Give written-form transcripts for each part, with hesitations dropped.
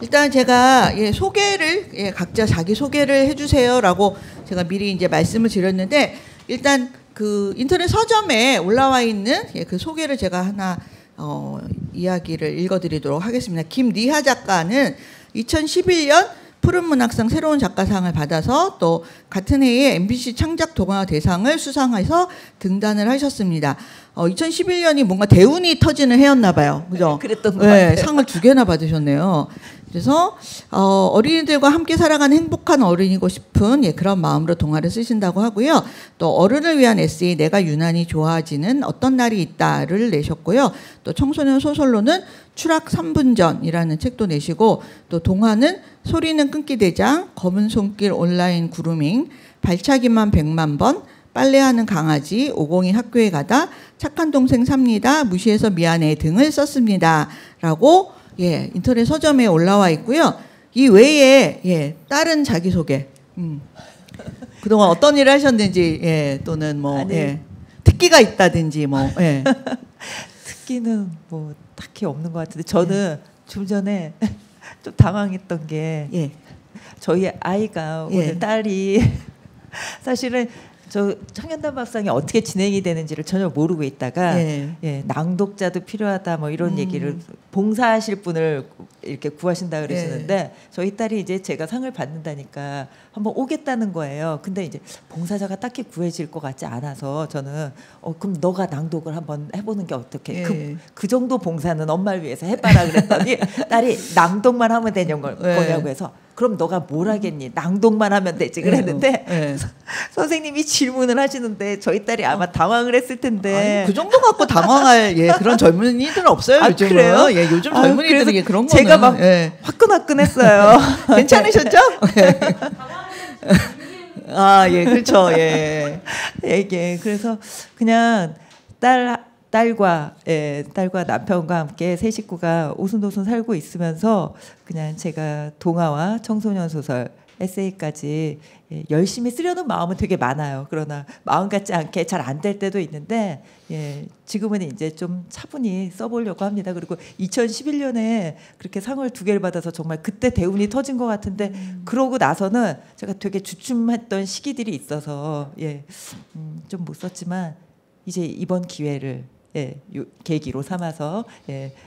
일단 제가 소개를 각자 자기 소개를 해주세요라고 제가 미리 이제 말씀을 드렸는데 일단 그 인터넷 서점에 올라와 있는 그 소개를 제가 하나 이야기를 읽어드리도록 하겠습니다. 김니하 작가는 2011년 푸른문학상 새로운 작가상을 받아서 또 같은 해에 MBC 창작 동화 대상을 수상해서 등단을 하셨습니다. 2011년이 뭔가 대운이 터지는 해였나 봐요. 그죠? 그랬던 것 같아요. 상을 2개나 받으셨네요. 그래서 어린이들과 함께 살아가는 행복한 어른이고 싶은 그런 마음으로 동화를 쓰신다고 하고요. 또 어른을 위한 에세이 내가 유난히 좋아지는 어떤 날이 있다를 내셨고요. 또 청소년 소설로는 추락 3분 전이라는 책도 내시고 또 동화는 소리는 끊기 대장, 검은 손길 온라인 그루밍, 발차기만 100만 번, 빨래하는 강아지, 502 학교에 가다, 착한 동생 삽니다, 무시해서 미안해 등을 썼습니다. 라고 인터넷 서점에 올라와 있고요. 이 외에 다른 자기소개, 그동안 어떤 일을 하셨는지 또는 뭐 특기가 있다든지 뭐 특기는 뭐 딱히 없는 것 같은데 저는 좀 전에 좀 당황했던 게 저희 아이가 오늘 딸이 사실은 저 청년단박상이 어떻게 진행이 되는지를 전혀 모르고 있다가 낭독자도 필요하다 뭐 이런 얘기를 봉사하실 분을 이렇게 구하신다 그러시는데 저희 딸이 이제 제가 상을 받는다니까 한번 오겠다는 거예요. 근데 이제 봉사자가 딱히 구해질 것 같지 않아서 저는 그럼 너가 낭독을 한번 해보는 게 어떻게? 그 정도 봉사는 엄마를 위해서 해봐라 그랬더니 딸이 낭독만 하면 되는 거냐고 해서 그럼 너가 뭘 하겠니? 낭독만 하면 되지 그랬는데 선생님이 질문을 하시는데 저희 딸이 아마 당황을 했을 텐데 아니, 그 정도 갖고 당황할 그런 젊은이들은 없어요. 요즘은. 그래요? 요즘 젊은이들은 그런 거는 제가 막 화끈화끈했어요. 괜찮으셨죠? 그렇죠. 그래서 그냥 딸과 남편과 함께 세 식구가 오순도순 살고 있으면서 그냥 제가 동화와 청소년 소설, 에세이까지 열심히 쓰려는 마음은 되게 많아요. 그러나 마음 같지 않게 잘 안 될 때도 있는데 지금은 이제 좀 차분히 써보려고 합니다. 그리고 2011년에 그렇게 상을 2개를 받아서 정말 그때 대운이 터진 것 같은데 그러고 나서는 제가 되게 주춤했던 시기들이 있어서 좀 못 썼지만 이제 이번 기회를 계기로 삼아서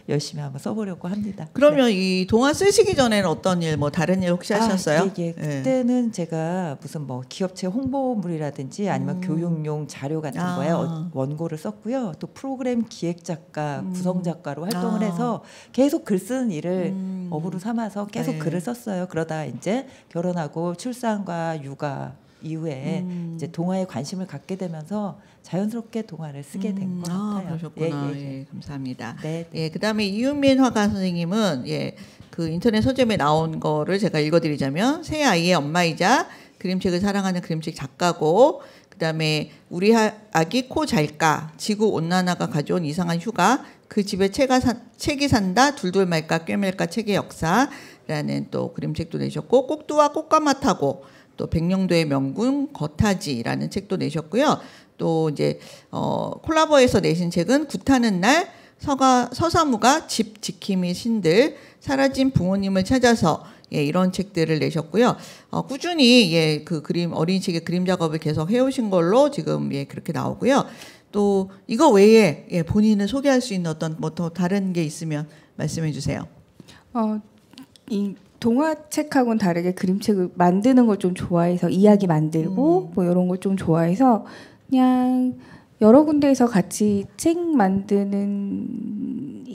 열심히 한번 써보려고 합니다. 그러면 이 동화 쓰시기 전에는 어떤 일, 뭐 다른 일 혹시 하셨어요? 그때는 제가 무슨 뭐 기업체 홍보물이라든지 아니면 교육용 자료 같은 거에 원고를 썼고요. 또 프로그램 기획 작가, 구성 작가로 활동을 해서 계속 글 쓰는 일을 업으로 삼아서 계속 글을 썼어요. 그러다 이제 결혼하고 출산과 육아 이후에 이제 동화에 관심을 갖게 되면서 자연스럽게 동화를 쓰게 된 것 같아요. 그러셨구나. 감사합니다. 그다음에 이윤민 화가 선생님은 그 인터넷 서점에 나온 거를 제가 읽어드리자면 새 아이의 엄마이자 그림책을 사랑하는 그림책 작가고 그다음에 우리 아기 코 잘까 지구 온난화가 가져온 이상한 휴가 그 집에 책이 산다 둘둘 말까 꿰맬까 책의 역사라는 또 그림책도 내셨고 꼭두와 꽃가마 타고 또 백령도의 명군 거타지라는 책도 내셨고요. 또 이제 콜라보에서 내신 책은 굿하는 날 서사무가 집 지킴이 신들 사라진 부모님을 찾아서 이런 책들을 내셨고요. 꾸준히 그 그림 어린이책의 그림 작업을 계속 해오신 걸로 지금 그렇게 나오고요. 또 이거 외에 본인을 소개할 수 있는 어떤 뭐 더 다른 게 있으면 말씀해 주세요. 이 동화책하고는 다르게 그림책을 만드는 걸 좀 좋아해서 이야기 만들고 뭐 이런 걸 좀 좋아해서 그냥 여러 군데에서 같이 책 만드는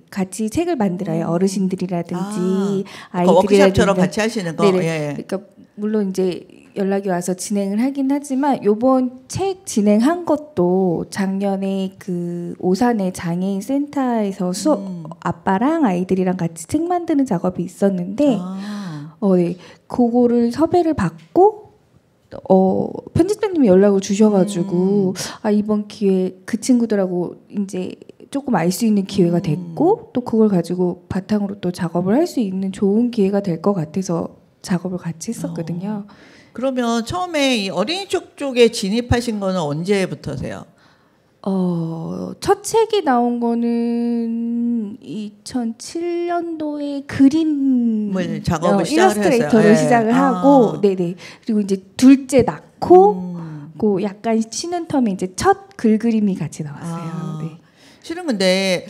같이 책을 만들어요. 어르신들이라든지 아이들이라든지 워크숍처럼 같이 하시는 거. 그러니까 물론 이제 연락이 와서 진행을 하긴 하지만 요번 책 진행한 것도 작년에 그 오산의 장애인 센터에서 아빠랑 아이들이랑 같이 책 만드는 작업이 있었는데 그거를 섭외를 받고 편집자님이 연락을 주셔가지고 이번 기회에 그 친구들하고 이제 조금 알 수 있는 기회가 됐고 또 그걸 가지고 바탕으로 또 작업을 할 수 있는 좋은 기회가 될 것 같아서 작업을 같이 했었거든요. 그러면 처음에 이 어린이 쪽에 진입하신 거는 언제부터세요? 첫 책이 나온 거는 2007년도에 그림을 작업을 일러스트레이터로 했어요. 시작을 하고, 네네. 그리고 이제 둘째 낳고, 약간 쉬는 텀에 이제 첫 글그림이 같이 나왔어요. 네. 실은 근데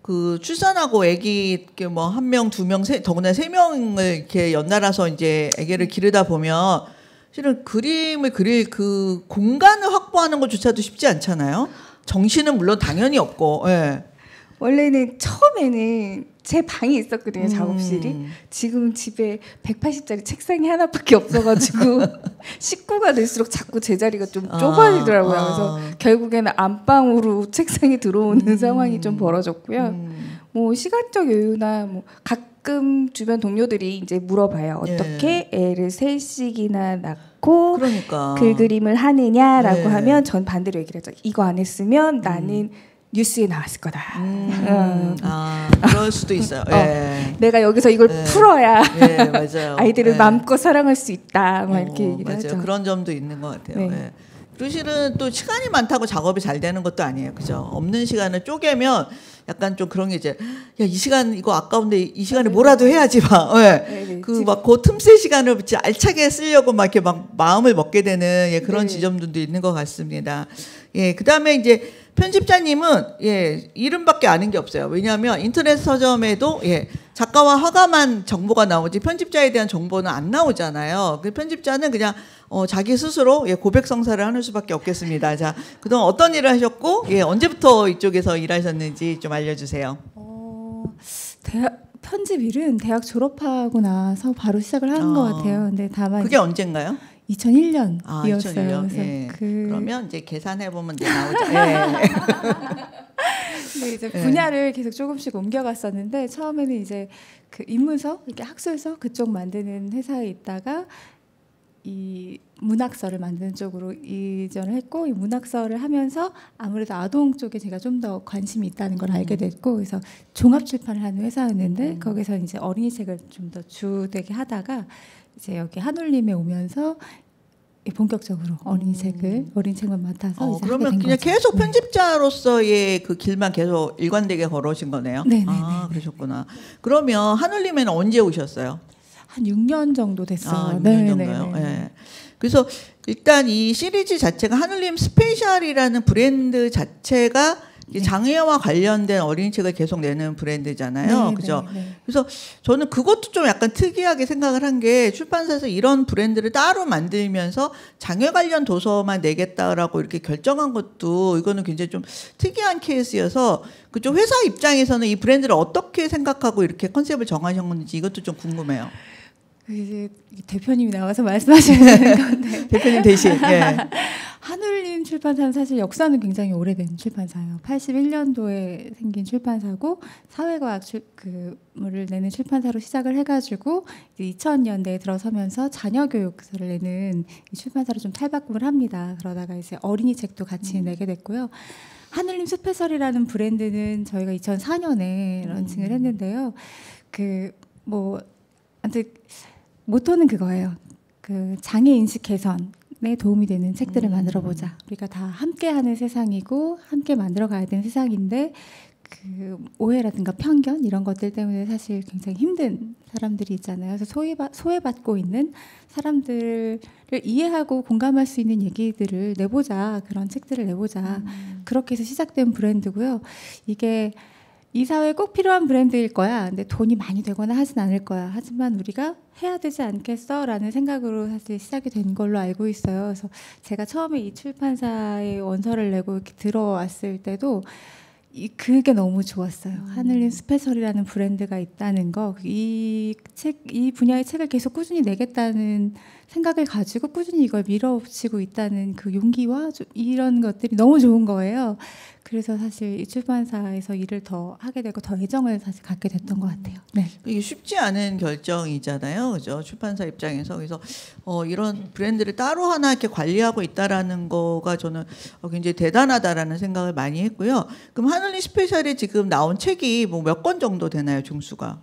그 출산하고 아기 뭐 1명, 2명, 더구나 3명을 이렇게 연달아서 이제 아기를 기르다 보면 실은 그림을 그릴 그 공간을 확보하는 것조차도 쉽지 않잖아요. 정신은 물론 당연히 없고. 예. 원래는 처음에는 제 방이 있었거든요, 작업실이. 지금 집에 180짜리 책상이 하나밖에 없어가지고 식구가 될수록 자꾸 제 자리가 좀 좁아지더라고요. 그래서 결국에는 안방으로 책상이 들어오는 상황이 좀 벌어졌고요. 뭐 시간적 여유나 뭐 가끔 주변 동료들이 이제 물어봐요. 어떻게 애를 셋씩이나 낳고 그러니까. 글그림을 하느냐라고 하면 전 반대로 얘기를 하죠. 이거 안 했으면 나는 뉴스에 나왔을 거다. 그럴 수도 있어요. 내가 여기서 이걸 풀어야 맞아요. 아이들을 마음껏 사랑할 수 있다. 막 이렇게 얘기를 맞아요. 하죠. 그런 점도 있는 것 같아요. 그리고 실은 또 시간이 많다고 작업이 잘 되는 것도 아니에요. 그죠? 없는 시간을 쪼개면 약간 좀 그런 게 이제 야, 이 시간 이거 아까운데 이 시간에 뭐라도 해야지 막. 그 막 그 틈새 시간을 알차게 쓰려고 막 이렇게 막 마음을 먹게 되는 그런 지점들도 있는 것 같습니다. 그다음에 이제 편집자님은 이름밖에 아는 게 없어요. 왜냐하면 인터넷 서점에도 작가와 화가만 정보가 나오지 편집자에 대한 정보는 안 나오잖아요. 그 편집자는 그냥 자기 스스로 고백성사를 하는 수밖에 없겠습니다. 자, 그동안 어떤 일을 하셨고 언제부터 이쪽에서 일하셨는지 좀 알려주세요. 편집 일은 대학 졸업하고 나서 바로 시작을 한 것 같아요. 근데 다만 그게 언젠가요? 2001년이었어요. 2001년. 그러면 이제 계산해 보면 나오죠. 근데 이제 분야를 계속 조금씩 옮겨갔었는데 처음에는 이제 그 인문서, 이렇게 학술서 그쪽 만드는 회사에 있다가 이 문학서를 만드는 쪽으로 이전을 했고, 이 문학서를 하면서 아무래도 아동 쪽에 제가 좀 더 관심이 있다는 걸 알게 됐고, 그래서 종합 출판을 하는 회사였는데 거기서 이제 어린이 책을 좀 더 주되게 하다가 이제 여기 한울림에 오면서 본격적으로 어린이 책만 맡아서 이제 그러면 하게 된 그냥 거죠. 계속 편집자로서의 그 길만 계속 일관되게 걸어오신 거네요. 네네네. 그러셨구나. 그러면 한울림에는 언제 오셨어요? 한 6년 정도 됐어요. 6년 정도요. 그래서 일단 이 시리즈 자체가 한울림 스페셜이라는 브랜드 자체가 장애와 관련된 어린이 책을 계속 내는 브랜드잖아요. 그죠? 그래서 저는 그것도 좀 약간 특이하게 생각을 한 게 출판사에서 이런 브랜드를 따로 만들면서 장애 관련 도서만 내겠다라고 이렇게 결정한 것도 이거는 굉장히 좀 특이한 케이스여서 그쪽 회사 입장에서는 이 브랜드를 어떻게 생각하고 이렇게 컨셉을 정하셨는지 이것도 좀 궁금해요. 이제 대표님이 나와서 말씀하시는 건데 대표님 대신 한울림 출판사는 사실 역사는 굉장히 오래된 출판사예요. 81년도에 생긴 출판사고 사회과학을 내는 출판사로 시작을 해가지고 2000년대에 들어서면서 자녀교육서를 내는 이 출판사로 좀 탈바꿈을 합니다. 그러다가 이제 어린이 책도 같이 내게 됐고요. 한울림 스페셜이라는 브랜드는 저희가 2004년에 런칭을 했는데요. 아무튼 모토는 그거예요. 그 장애 인식 개선에 도움이 되는 책들을 만들어 보자. 우리가 다 함께하는 세상이고 함께 만들어 가야 되는 세상인데 그 오해라든가 편견 이런 것들 때문에 사실 굉장히 힘든 사람들이 있잖아요. 그래서 소외받고 있는 사람들을 이해하고 공감할 수 있는 얘기들을 내보자. 그런 책들을 내보자. 그렇게 해서 시작된 브랜드고요. 이게 이 사회에 꼭 필요한 브랜드일 거야. 근데 돈이 많이 되거나 하진 않을 거야. 하지만 우리가 해야 되지 않겠어? 라는 생각으로 사실 시작이 된 걸로 알고 있어요. 그래서 제가 처음에 이 출판사에 원서를 내고 이렇게 들어왔을 때도 그게 너무 좋았어요. 한울림 스페셜이라는 브랜드가 있다는 거, 이 분야의 책을 계속 꾸준히 내겠다는 생각을 가지고 꾸준히 이걸 밀어붙이고 있다는 그 용기와 이런 것들이 너무 좋은 거예요. 그래서 사실 이 출판사에서 일을 더 하게 되고 더 애정을 사실 갖게 됐던 것 같아요. 이게 쉽지 않은 결정이잖아요, 그죠? 출판사 입장에서. 그래서 이런 브랜드를 따로 하나 이렇게 관리하고 있다라는 거가 저는 굉장히 대단하다라는 생각을 많이 했고요. 그럼 한울림 스페셜에 지금 나온 책이 뭐 몇 권 정도 되나요, 종수가?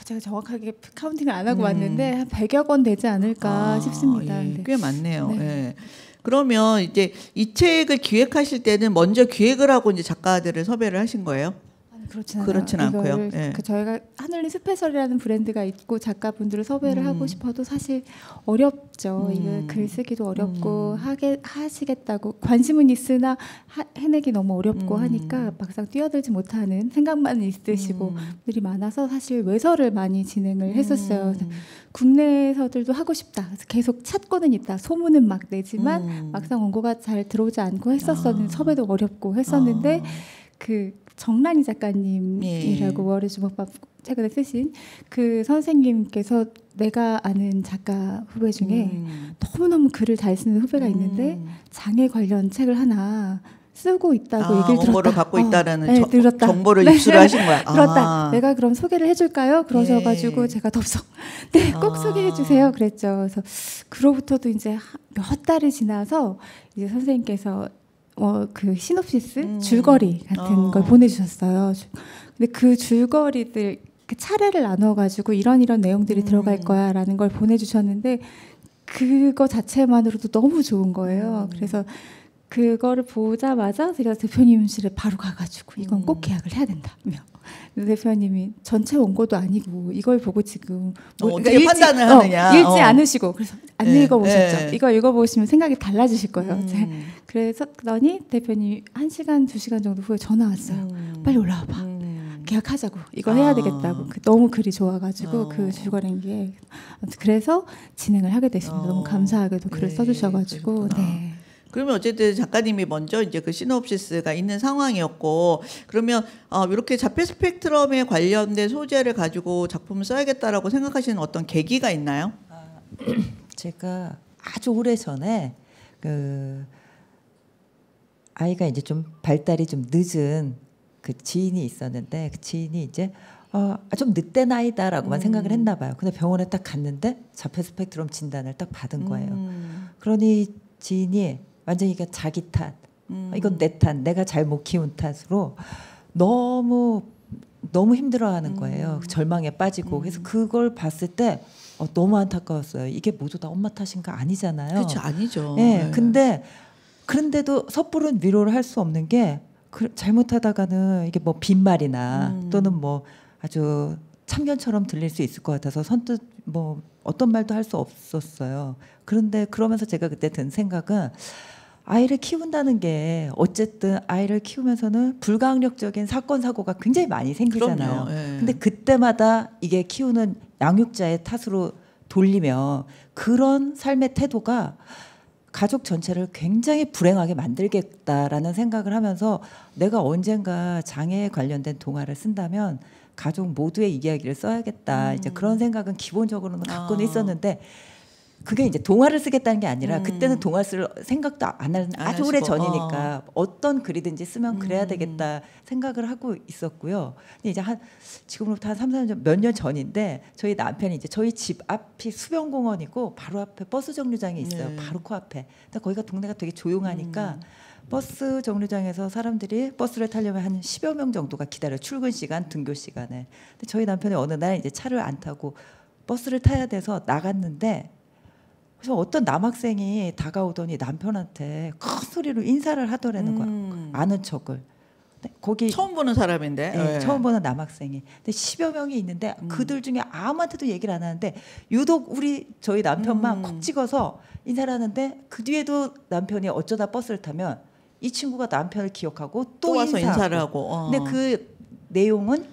제가 정확하게 카운팅을 안 하고 왔는데 한 100여 권 되지 않을까 싶습니다. 꽤 많네요. 그러면 이제 이 책을 기획하실 때는 먼저 기획을 하고 이제 작가들을 섭외를 하신 거예요? 그렇진 않고요. 예. 저희가 하늘리 스페셜이라는 브랜드가 있고 작가분들을 섭외를 하고 싶어도 사실 어렵죠. 이거 글쓰기도 어렵고 하시겠다고 관심은 있으나 해내기 너무 어렵고 하니까 막상 뛰어들지 못하는 생각만 있으시고 분들이 많아서 사실 외서를 많이 진행을 했었어요. 국내에서들도 하고 싶다. 그래서 계속 찾고는 있다. 소문은 막 내지만 막상 원고가 잘 들어오지 않고 했었었는데 섭외도 어렵고 했었는데 그 정란희 작가님이라고 월의 주먹밥 최근에 쓰신 그 선생님께서 내가 아는 작가 후배 중에 너무너무 글을 잘 쓰는 후배가 있는데 장애 관련 책을 하나 쓰고 있다고 얘기를 들었다. 원고를 갖고 있다라는 네, 들었다. 정보를 입수를 하신 거야. 들었다. 내가 그럼 소개를 해줄까요? 그러셔가지고 제가 덥석 네, 꼭 소개해 주세요. 그랬죠. 그래서 그로부터도 이제 몇 달이 지나서 이제 선생님께서 그 시놉시스 줄거리 같은 걸 보내주셨어요. 근데 그 줄거리들 그 차례를 나눠가지고 이런 내용들이 들어갈 거야라는 걸 보내주셨는데 그거 자체만으로도 너무 좋은 거예요. 그래서 그거를 보자마자 제가 대표님실에 바로 가가지고 이건 꼭 계약을 해야 된다며. 대표님이 전체 원고도 아니고 이걸 보고 지금 어떻게 판단을 하느냐 읽지 않으시고 그래서 안 읽어보셨죠. 이거 읽어보시면 생각이 달라지실 거예요. 그래서 그러니 대표님이 1시간 2시간 정도 후에 전화 왔어요. 빨리 올라와봐. 계약하자고. 이거 해야 되겠다고. 너무 글이 좋아가지고 그 줄거리인 게 그래서 진행을 하게 됐습니다. 너무 감사하게도 글을 써주셔가지고 네. 그러면 어쨌든 작가님이 먼저 이제 그 시놉시스가 있는 상황이었고 그러면 이렇게 자폐 스펙트럼에 관련된 소재를 가지고 작품을 써야겠다라고 생각하시는 어떤 계기가 있나요? 제가 아주 오래 전에 그 아이가 이제 좀 발달이 좀 늦은 그 지인이 있었는데 그 지인이 이제 좀 늑대 나이다라고만 생각을 했나 봐요. 근데 병원에 딱 갔는데 자폐 스펙트럼 진단을 딱 받은 거예요. 그러니 지인이 완전히 이게 자기 탓, 이건 내 탓, 내가 잘 못 키운 탓으로 너무 힘들어하는 거예요. 절망에 빠지고 그래서 그걸 봤을 때 너무 안타까웠어요. 이게 모두 다 엄마 탓인가 아니잖아요. 그렇죠, 아니죠. 네, 그런데도 섣부른 위로를 할 수 없는 게 잘못하다가는 이게 뭐 빈말이나 또는 뭐 아주 참견처럼 들릴 수 있을 것 같아서 선뜻 뭐 어떤 말도 할 수 없었어요. 그런데 그러면서 제가 그때 든 생각은 아이를 키운다는 게 어쨌든 아이를 키우면서는 불가항력적인 사건 사고가 굉장히 많이 생기잖아요. 근데 그때마다 이게 키우는 양육자의 탓으로 돌리면 그런 삶의 태도가 가족 전체를 굉장히 불행하게 만들겠다라는 생각을 하면서 내가 언젠가 장애에 관련된 동화를 쓴다면 가족 모두의 이야기를 써야겠다. 이제 그런 생각은 기본적으로는 갖고는 있었는데 그게 이제 동화를 쓰겠다는 게 아니라 그때는 동화 쓸 생각도 안 하는 아주 오래 전이니까 어떤 글이든지 쓰면 그래야 되겠다 생각을 하고 있었고요. 근데 이제 지금으로부터 한 3, 4년 전, 몇 년 전인데 저희 남편이 이제 저희 집 앞이 수변공원이고 바로 앞에 버스 정류장이 있어요. 바로 코앞에. 근데 거기가 동네가 되게 조용하니까 버스 정류장에서 사람들이 버스를 타려면 한 10여 명 정도가 기다려요. 출근 시간, 등교 시간에. 근데 저희 남편이 어느 날 이제 차를 안 타고 버스를 타야 돼서 나갔는데 그래서 어떤 남학생이 다가오더니 남편한테 큰 소리로 인사를 하더라는 거야. 아는 척을. 거기 처음 보는 사람인데. 네, 처음 보는 남학생이. 근데 10여 명이 있는데 그들 중에 아무한테도 얘기를 안 하는데 유독 저희 남편만 콕 찍어서 인사를 하는데 그 뒤에도 남편이 어쩌다 버스를 타면 이 친구가 남편을 기억하고 또 와서 인사를 하고. 근데 그 내용은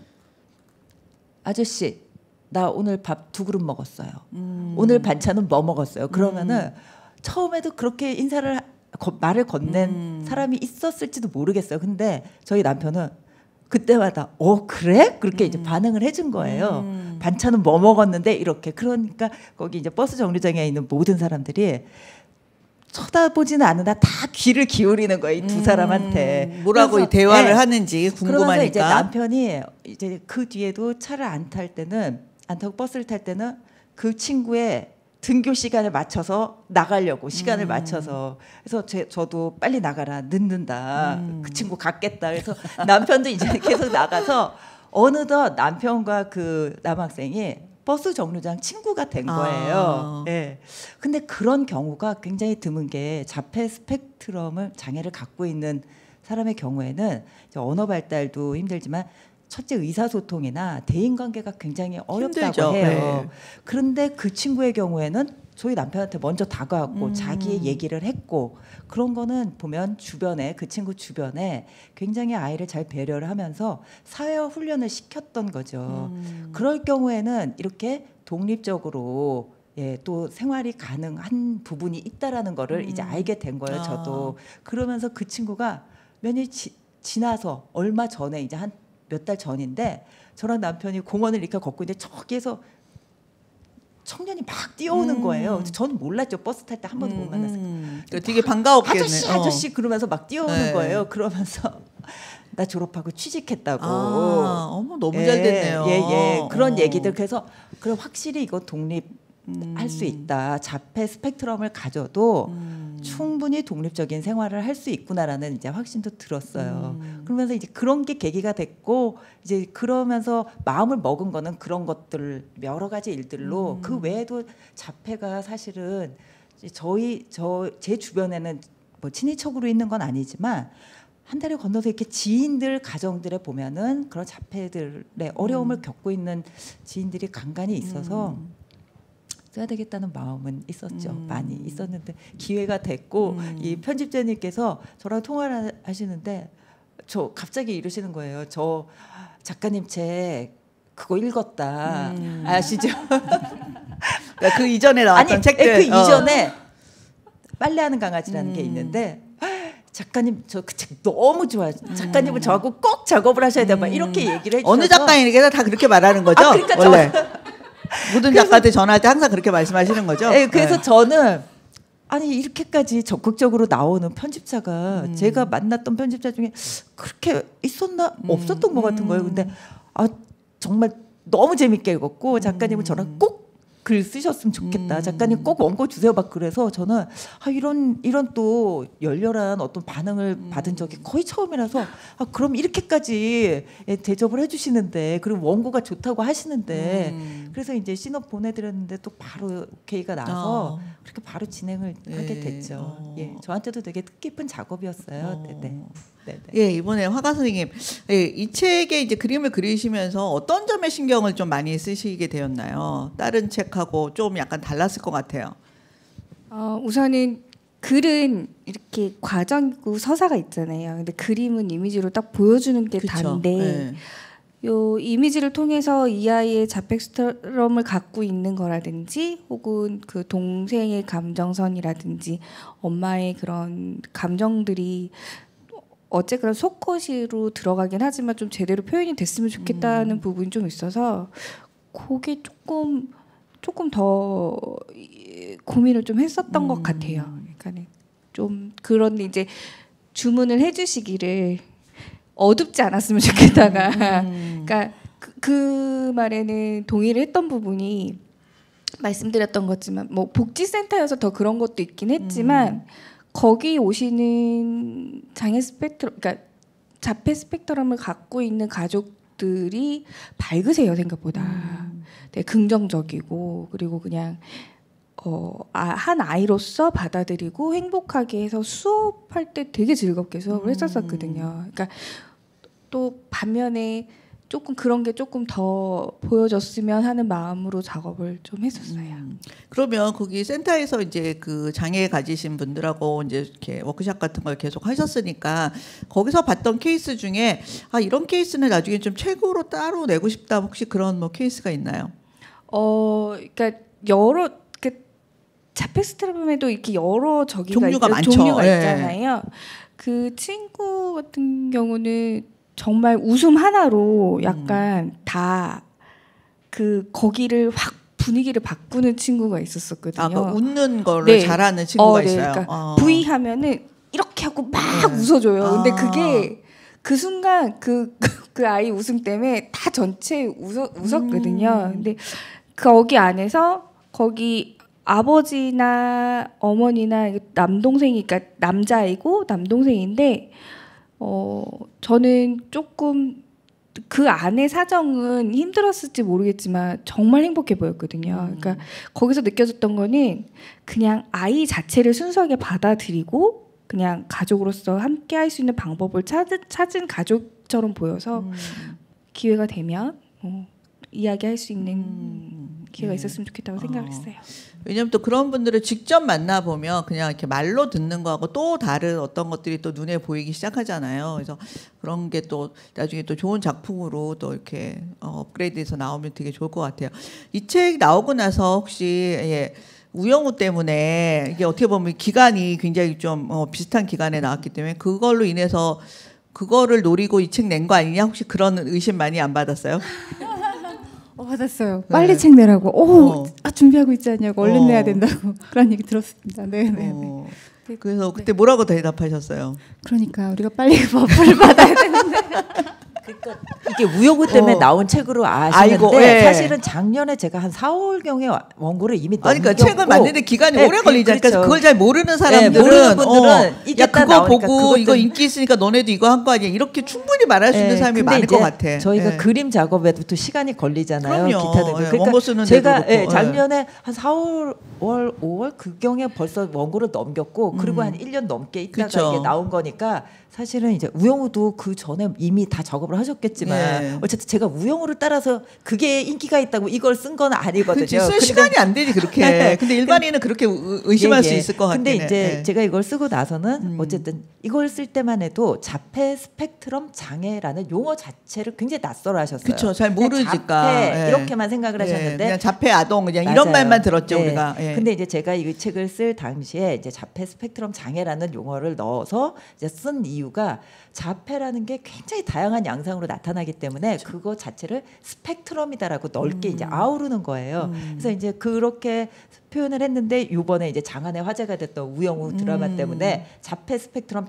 아저씨 나 오늘 밥 2그릇 먹었어요. 오늘 반찬은 뭐 먹었어요. 그러면은 처음에도 그렇게 말을 건넨 사람이 있었을지도 모르겠어요. 근데 저희 남편은 그때마다 그래? 그렇게 이제 반응을 해준 거예요. 반찬은 뭐 먹었는데 이렇게. 그러니까 거기 이제 버스 정류장에 있는 모든 사람들이 쳐다보지는 않으나 다 귀를 기울이는 거예요. 이 두 사람한테. 뭐라고 대화를 하는지 궁금하니까. 그러면서 이제 남편이 이제 그 뒤에도 차를 안 타고 버스를 탈 때는 그 친구의 등교 시간에 맞춰서 나가려고 시간을 맞춰서 그래서 저도 빨리 나가라 늦는다 그 친구 갔겠다 그래서 남편도 이제 계속 나가서 어느덧 남편과 그 남학생이 버스 정류장 친구가 된 거예요. 예. 근데 그런 경우가 굉장히 드문 게 자폐 스펙트럼을 장애를 갖고 있는 사람의 경우에는 언어 발달도 힘들지만 첫째 의사소통이나 대인관계가 굉장히 어렵다고 힘들죠. 해요. 네. 그런데 그 친구의 경우에는 저희 남편한테 먼저 다가왔고 자기의 얘기를 했고 그런 거는 보면 주변에 그 친구 주변에 굉장히 아이를 잘 배려를 하면서 사회화 훈련을 시켰던 거죠. 그럴 경우에는 이렇게 독립적으로 예, 또 생활이 가능한 부분이 있다라는 거를 이제 알게 된 거예요. 저도. 그러면서 그 친구가 몇 년 지나서 얼마 전에 이제 한 몇 달 전인데 저랑 남편이 공원을 이렇게 걷고 있는데 저기에서 청년이 막 뛰어오는 거예요. 저는 몰랐죠. 버스 탈 때 한 번도 못 만났어요. 되게 반가웠겠네. 아저씨 그러면서 막 뛰어오는 거예요. 그러면서 나 졸업하고 취직했다고. 어머 너무 잘 됐네요. 예. 그런 얘기들. 그래서 그럼 확실히 이거 독립할 수 있다. 자폐 스펙트럼을 가져도 충분히 독립적인 생활을 할 수 있구나라는 이제 확신도 들었어요. 그러면서 이제 그런 게 계기가 됐고 이제 그러면서 마음을 먹은 거는 그런 것들 여러 가지 일들로 그 외에도 자폐가 사실은 제 주변에는 뭐 친인척으로 있는 건 아니지만 한 달에 건너서 이렇게 지인들 가정들에 보면은 그런 자폐들의 어려움을 겪고 있는 지인들이 간간히 있어서 써야 되겠다는 마음은 있었죠. 많이 있었는데 기회가 됐고 이 편집자님께서 저랑 통화를 하시는데 저 갑자기 이러시는 거예요. 저 작가님 책 그거 읽었다. 아시죠? 그러니까 그 이전에 나왔던 책들. 그 이전에 빨래하는 강아지라는 게 있는데 작가님 저 그 책 너무 좋아요. 작가님은 저하고 꼭 작업을 하셔야 돼요. 막 이렇게 얘기를 해주셔서 어느 작가님께서 다 그렇게 말하는 거죠? 그러니까 원래 모든 작가한테 전화할 때 항상 그렇게 말씀하시는 거죠? 네, 그래서 저는 아니 이렇게까지 적극적으로 나오는 편집자가 제가 만났던 편집자 중에 그렇게 있었나 없었던 것 같은 거예요. 근데 정말 너무 재밌게 읽었고 작가님은 저랑 꼭 글 쓰셨으면 좋겠다. 작가님 꼭 원고 주세요. 막 그래서 저는 이런 또 열렬한 어떤 반응을 받은 적이 거의 처음이라서 그럼 이렇게까지 대접을 해주시는데 그리고 원고가 좋다고 하시는데 그래서 이제 신업 보내드렸는데 또 바로 오케이가 나서 그렇게 바로 진행을 하게 됐죠. 예, 저한테도 되게 뜻깊은 작업이었어요. 네네. 예, 이번에 화가 선생님, 예, 이 책에 이제 그림을 그리시면서 어떤 점에 신경을 좀 많이 쓰시게 되었나요? 다른 책하고 좀 약간 달랐을 것 같아요. 우선은 글은 이렇게 과정이고 서사가 있잖아요. 근데 그림은 이미지로 딱 보여주는 게 다른데, 네. 요 이미지를 통해서 이 아이의 자폐 스펙트럼을 갖고 있는 거라든지, 혹은 그 동생의 감정선이라든지, 엄마의 그런 감정들이 어쨌거나 속것으로 들어가긴 하지만 좀 제대로 표현이 됐으면 좋겠다는 부분이 좀 있어서 그게 조금 더 고민을 좀 했었던 것 같아요. 그러니까 좀 그런데 이제 주문을 해주시기를 어둡지 않았으면 좋겠다가 그러니까 그 말에는 동의를 했던 부분이 말씀드렸던 것지만 뭐 복지센터여서 더 그런 것도 있긴 했지만 거기 오시는 장애 스펙트럼, 그러니까 자폐 스펙트럼을 갖고 있는 가족들이 밝으세요 생각보다. 되게 긍정적이고 그리고 그냥 한 아이로서 받아들이고 행복하게 해서 수업할 때 되게 즐겁게 수업을 했었거든요. 그러니까 또 반면에 조금 그런 게 조금 더 보여줬으면 하는 마음으로 작업을 좀 했었어요. 그러면 거기 센터에서 이제 그 장애 가지신 분들하고 이제 이렇게 워크숍 같은 걸 계속 하셨으니까 거기서 봤던 케이스 중에 이런 케이스는 나중에 좀 책으로 따로 내고 싶다 혹시 그런 뭐 케이스가 있나요? 그러니까 여러 자폐 스펙트럼에도 이렇게 여러 종류가 많죠. 종류가 있잖아요. 그 친구 같은 경우는 정말 웃음 하나로 약간 다 거기를 확 분위기를 바꾸는 친구가 있었었거든요. 웃는 거를 잘하는 친구가 있어요. 그러니까 V 하면은 이렇게 하고 막 웃어줘요. 근데 그게 그 순간 그 아이 웃음 때문에 다 전체 웃었거든요. 근데 거기 안에서 거기 아버지나 어머니나 남동생이, 그러니까 남자이고 남동생인데 저는 조금 그 안의 사정은 힘들었을지 모르겠지만 정말 행복해 보였거든요. 그러니까 거기서 느껴졌던 거는 그냥 아이 자체를 순수하게 받아들이고 그냥 가족으로서 함께 할 수 있는 방법을 찾은 가족처럼 보여서 기회가 되면 이야기할 수 있는 기회가 있었으면 좋겠다고 생각을 했어요. 왜냐하면 또 그런 분들을 직접 만나보면 그냥 이렇게 말로 듣는 거하고 또 다른 어떤 것들이 또 눈에 보이기 시작하잖아요. 그래서 그런 게 또 나중에 또 좋은 작품으로 또 이렇게 업그레이드해서 나오면 되게 좋을 것 같아요. 이 책 나오고 나서 혹시 우영우 때문에 이게 어떻게 보면 기간이 굉장히 좀 비슷한 기간에 나왔기 때문에 그걸로 인해서 그거를 노리고 이 책 낸 거 아니냐 혹시 그런 의심 많이 안 받았어요? 받았어요. 빨리 네. 책 내라고. 준비하고 있지 않냐고 얼른 내야 된다고 그런 얘기 들었습니다. 네. 그래서 그때 뭐라고 대답하셨어요? 그러니까 우리가 빨리 버프를 받아야 되는데. 그러니까 이게 우영우 때문에 나온 책으로 아시는데 사실은 작년에 제가 한 4월경에 원고를 이미 넘겼고 그러니까 책을 만드는데 기간이 오래 걸리잖아요. 그렇죠. 그걸 잘 모르는 사람들은 모르는 분들은 야 그거 보고 이거 인기 있으니까 너네도 이거 한 거 아니야 이렇게 충분히 말할 수 있는 사람이 많을 것 같아. 저희가 그림 작업에도 또 시간이 걸리잖아요. 그럼요. 기타 등등. 그러니까 원고 쓰는 제가 작년에 한 4월 5월 그경에 벌써 원고를 넘겼고 그리고 한 1년 넘게 있다가 그쵸. 이게 나온 거니까 사실은 이제 우영우도 그 전에 이미 다 작업을 하셨겠지만 어쨌든 제가 우영우를 따라서 그게 인기가 있다고 이걸 쓴 건 아니거든요. 쓸 그러니까 시간이 안 되지 그렇게. 근데 일반인은 그렇게 의심할 수 있을 것 같아요. 근데 이제 제가 이걸 쓰고 나서는 어쨌든 이걸 쓸 때만 해도 자폐 스펙트럼 장애라는 용어 자체를 굉장히 낯설어하셨어요. 그렇죠. 잘 모르니까. 자폐 이렇게만 생각을 하셨는데 그냥 자폐 아동 그냥 이런 말만 들었죠 우리가. 근데 이제 제가 이 책을 쓸 당시에 이제 자폐 스펙트럼 장애라는 용어를 넣어서 이제 쓴 이유가 자폐라는 게 굉장히 다양한 양상으로 나타나기 때문에 그렇죠. 그거 자체를 스펙트럼이다라고 넓게 이제 아우르는 거예요. 그래서 이제 그렇게 표현을 했는데 이번에 이제 장안의 화제가 됐던 우영우 드라마 때문에 자폐 스펙트럼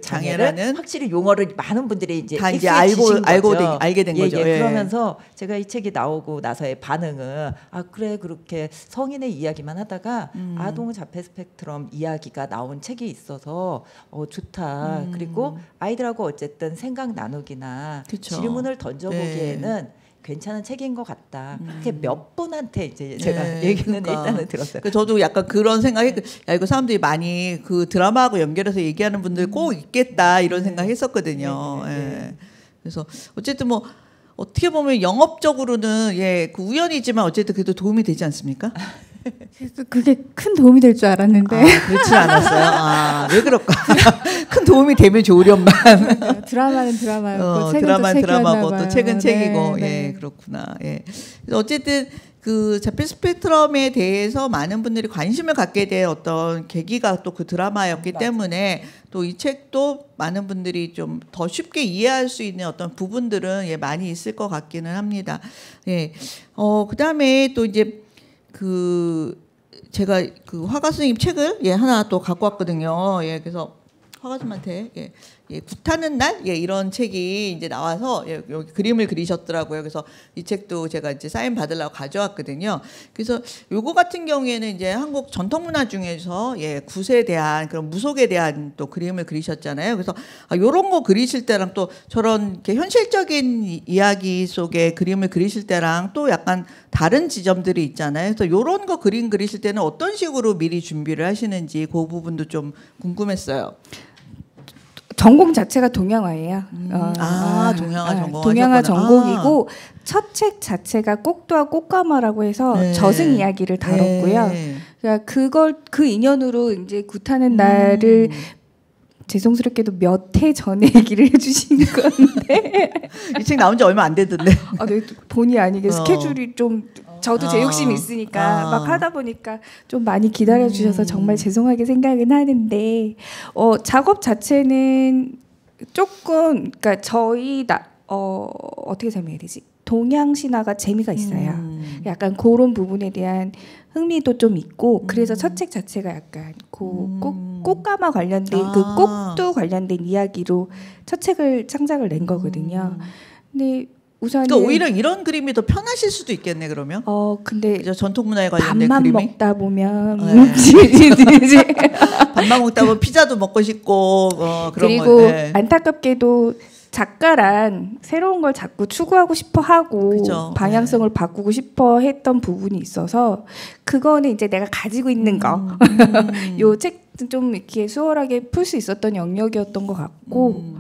장애를 확실히 용어를 많은 분들이 이제 다 이제 알게 된 거죠. 그러면서 제가 이 책이 나오고 나서의 반응은 그래 그렇게 성인의 이야기만 하다가 아동 자폐 스펙트럼 이야기가 나온 책이 있어서 좋다. 그리고 아이들하고 어쨌든 생각 나누기나 그쵸. 질문을 던져보기에는 괜찮은 책인 것 같다. 그게 몇 분한테 이제 제가 얘기는 일단은 들었어요. 저도 약간 그런 생각이 이거 사람들이 많이 그 드라마하고 연결해서 얘기하는 분들 꼭 있겠다 이런 생각했었거든요. 그래서 어쨌든 뭐 어떻게 보면 영업적으로는 그 우연이지만 어쨌든 그래도 도움이 되지 않습니까? 그게 큰 도움이 될 줄 알았는데 그렇지 않았어요. 왜 그럴까? 큰 도움이 되면 좋으련만. 드라마는 드라마였고 드라마는 드라마고 또 책은 책이고 그렇구나. 그래서 어쨌든 그 자폐 스펙트럼에 대해서 많은 분들이 관심을 갖게 된 어떤 계기가 또 그 드라마였기 때문에 또 이 책도 많은 분들이 좀 더 쉽게 이해할 수 있는 어떤 부분들은 많이 있을 것 같기는 합니다. 그다음에 또 이제 제가 그 화가 선생님 책을 하나 또 갖고 왔거든요. 그래서 화가 선생님한테 굿하는 날 이런 책이 이제 나와서 여기 그림을 그리셨더라고요. 그래서 이 책도 제가 이제 사인 받으려고 가져왔거든요. 그래서 요거 같은 경우에는 이제 한국 전통 문화 중에서 굿에 대한 그런 무속에 대한 또 그림을 그리셨잖아요. 그래서 요런 거 그리실 때랑 또 저런 이렇게 현실적인 이야기 속의 그림을 그리실 때랑 또 약간 다른 지점들이 있잖아요. 그래서 요런 거 그림 그리실 때는 어떤 식으로 미리 준비를 하시는지 그 부분도 좀 궁금했어요. 전공 자체가 동양화예요. 동양화 전공이고 첫 책 자체가 꼭두와 꽃가마라고 해서 저승 이야기를 다뤘고요. 그러니까 그 인연으로 이제 굿하는 날을 죄송스럽게도 몇 해 전에 얘기를 해주신 건데 이 책 나온 지 얼마 안 됐던데. 본의 아니게 스케줄이 좀 저도 제 욕심이 있으니까 막 하다 보니까 좀 많이 기다려 주셔서 정말 죄송하게 생각은 하는데 작업 자체는 조금 그러니까 어떻게 설명해야 되지? 동양 신화가 재미가 있어요. 약간 그런 부분에 대한 흥미도 좀 있고 그래서 첫 책 자체가 약간 꽃가마 관련된 그 꽃도 관련된 이야기로 첫 책을 창작을 낸 거거든요. 근데 우선은 그러니까 오히려 이런 그림이 더 편하실 수도 있겠네 그러면. 근데 전통 문화에 관련된 밥만 그림이. 먹다 보면 밥만 먹다 보면 피자도 먹고 싶고 그리고 안타깝게도 작가란 새로운 걸 자꾸 추구하고 싶어 하고 그죠. 방향성을 바꾸고 싶어 했던 부분이 있어서 그거는 이제 내가 가지고 있는 거. 요 책 좀 이렇게 수월하게 풀 수 있었던 영역이었던 것 같고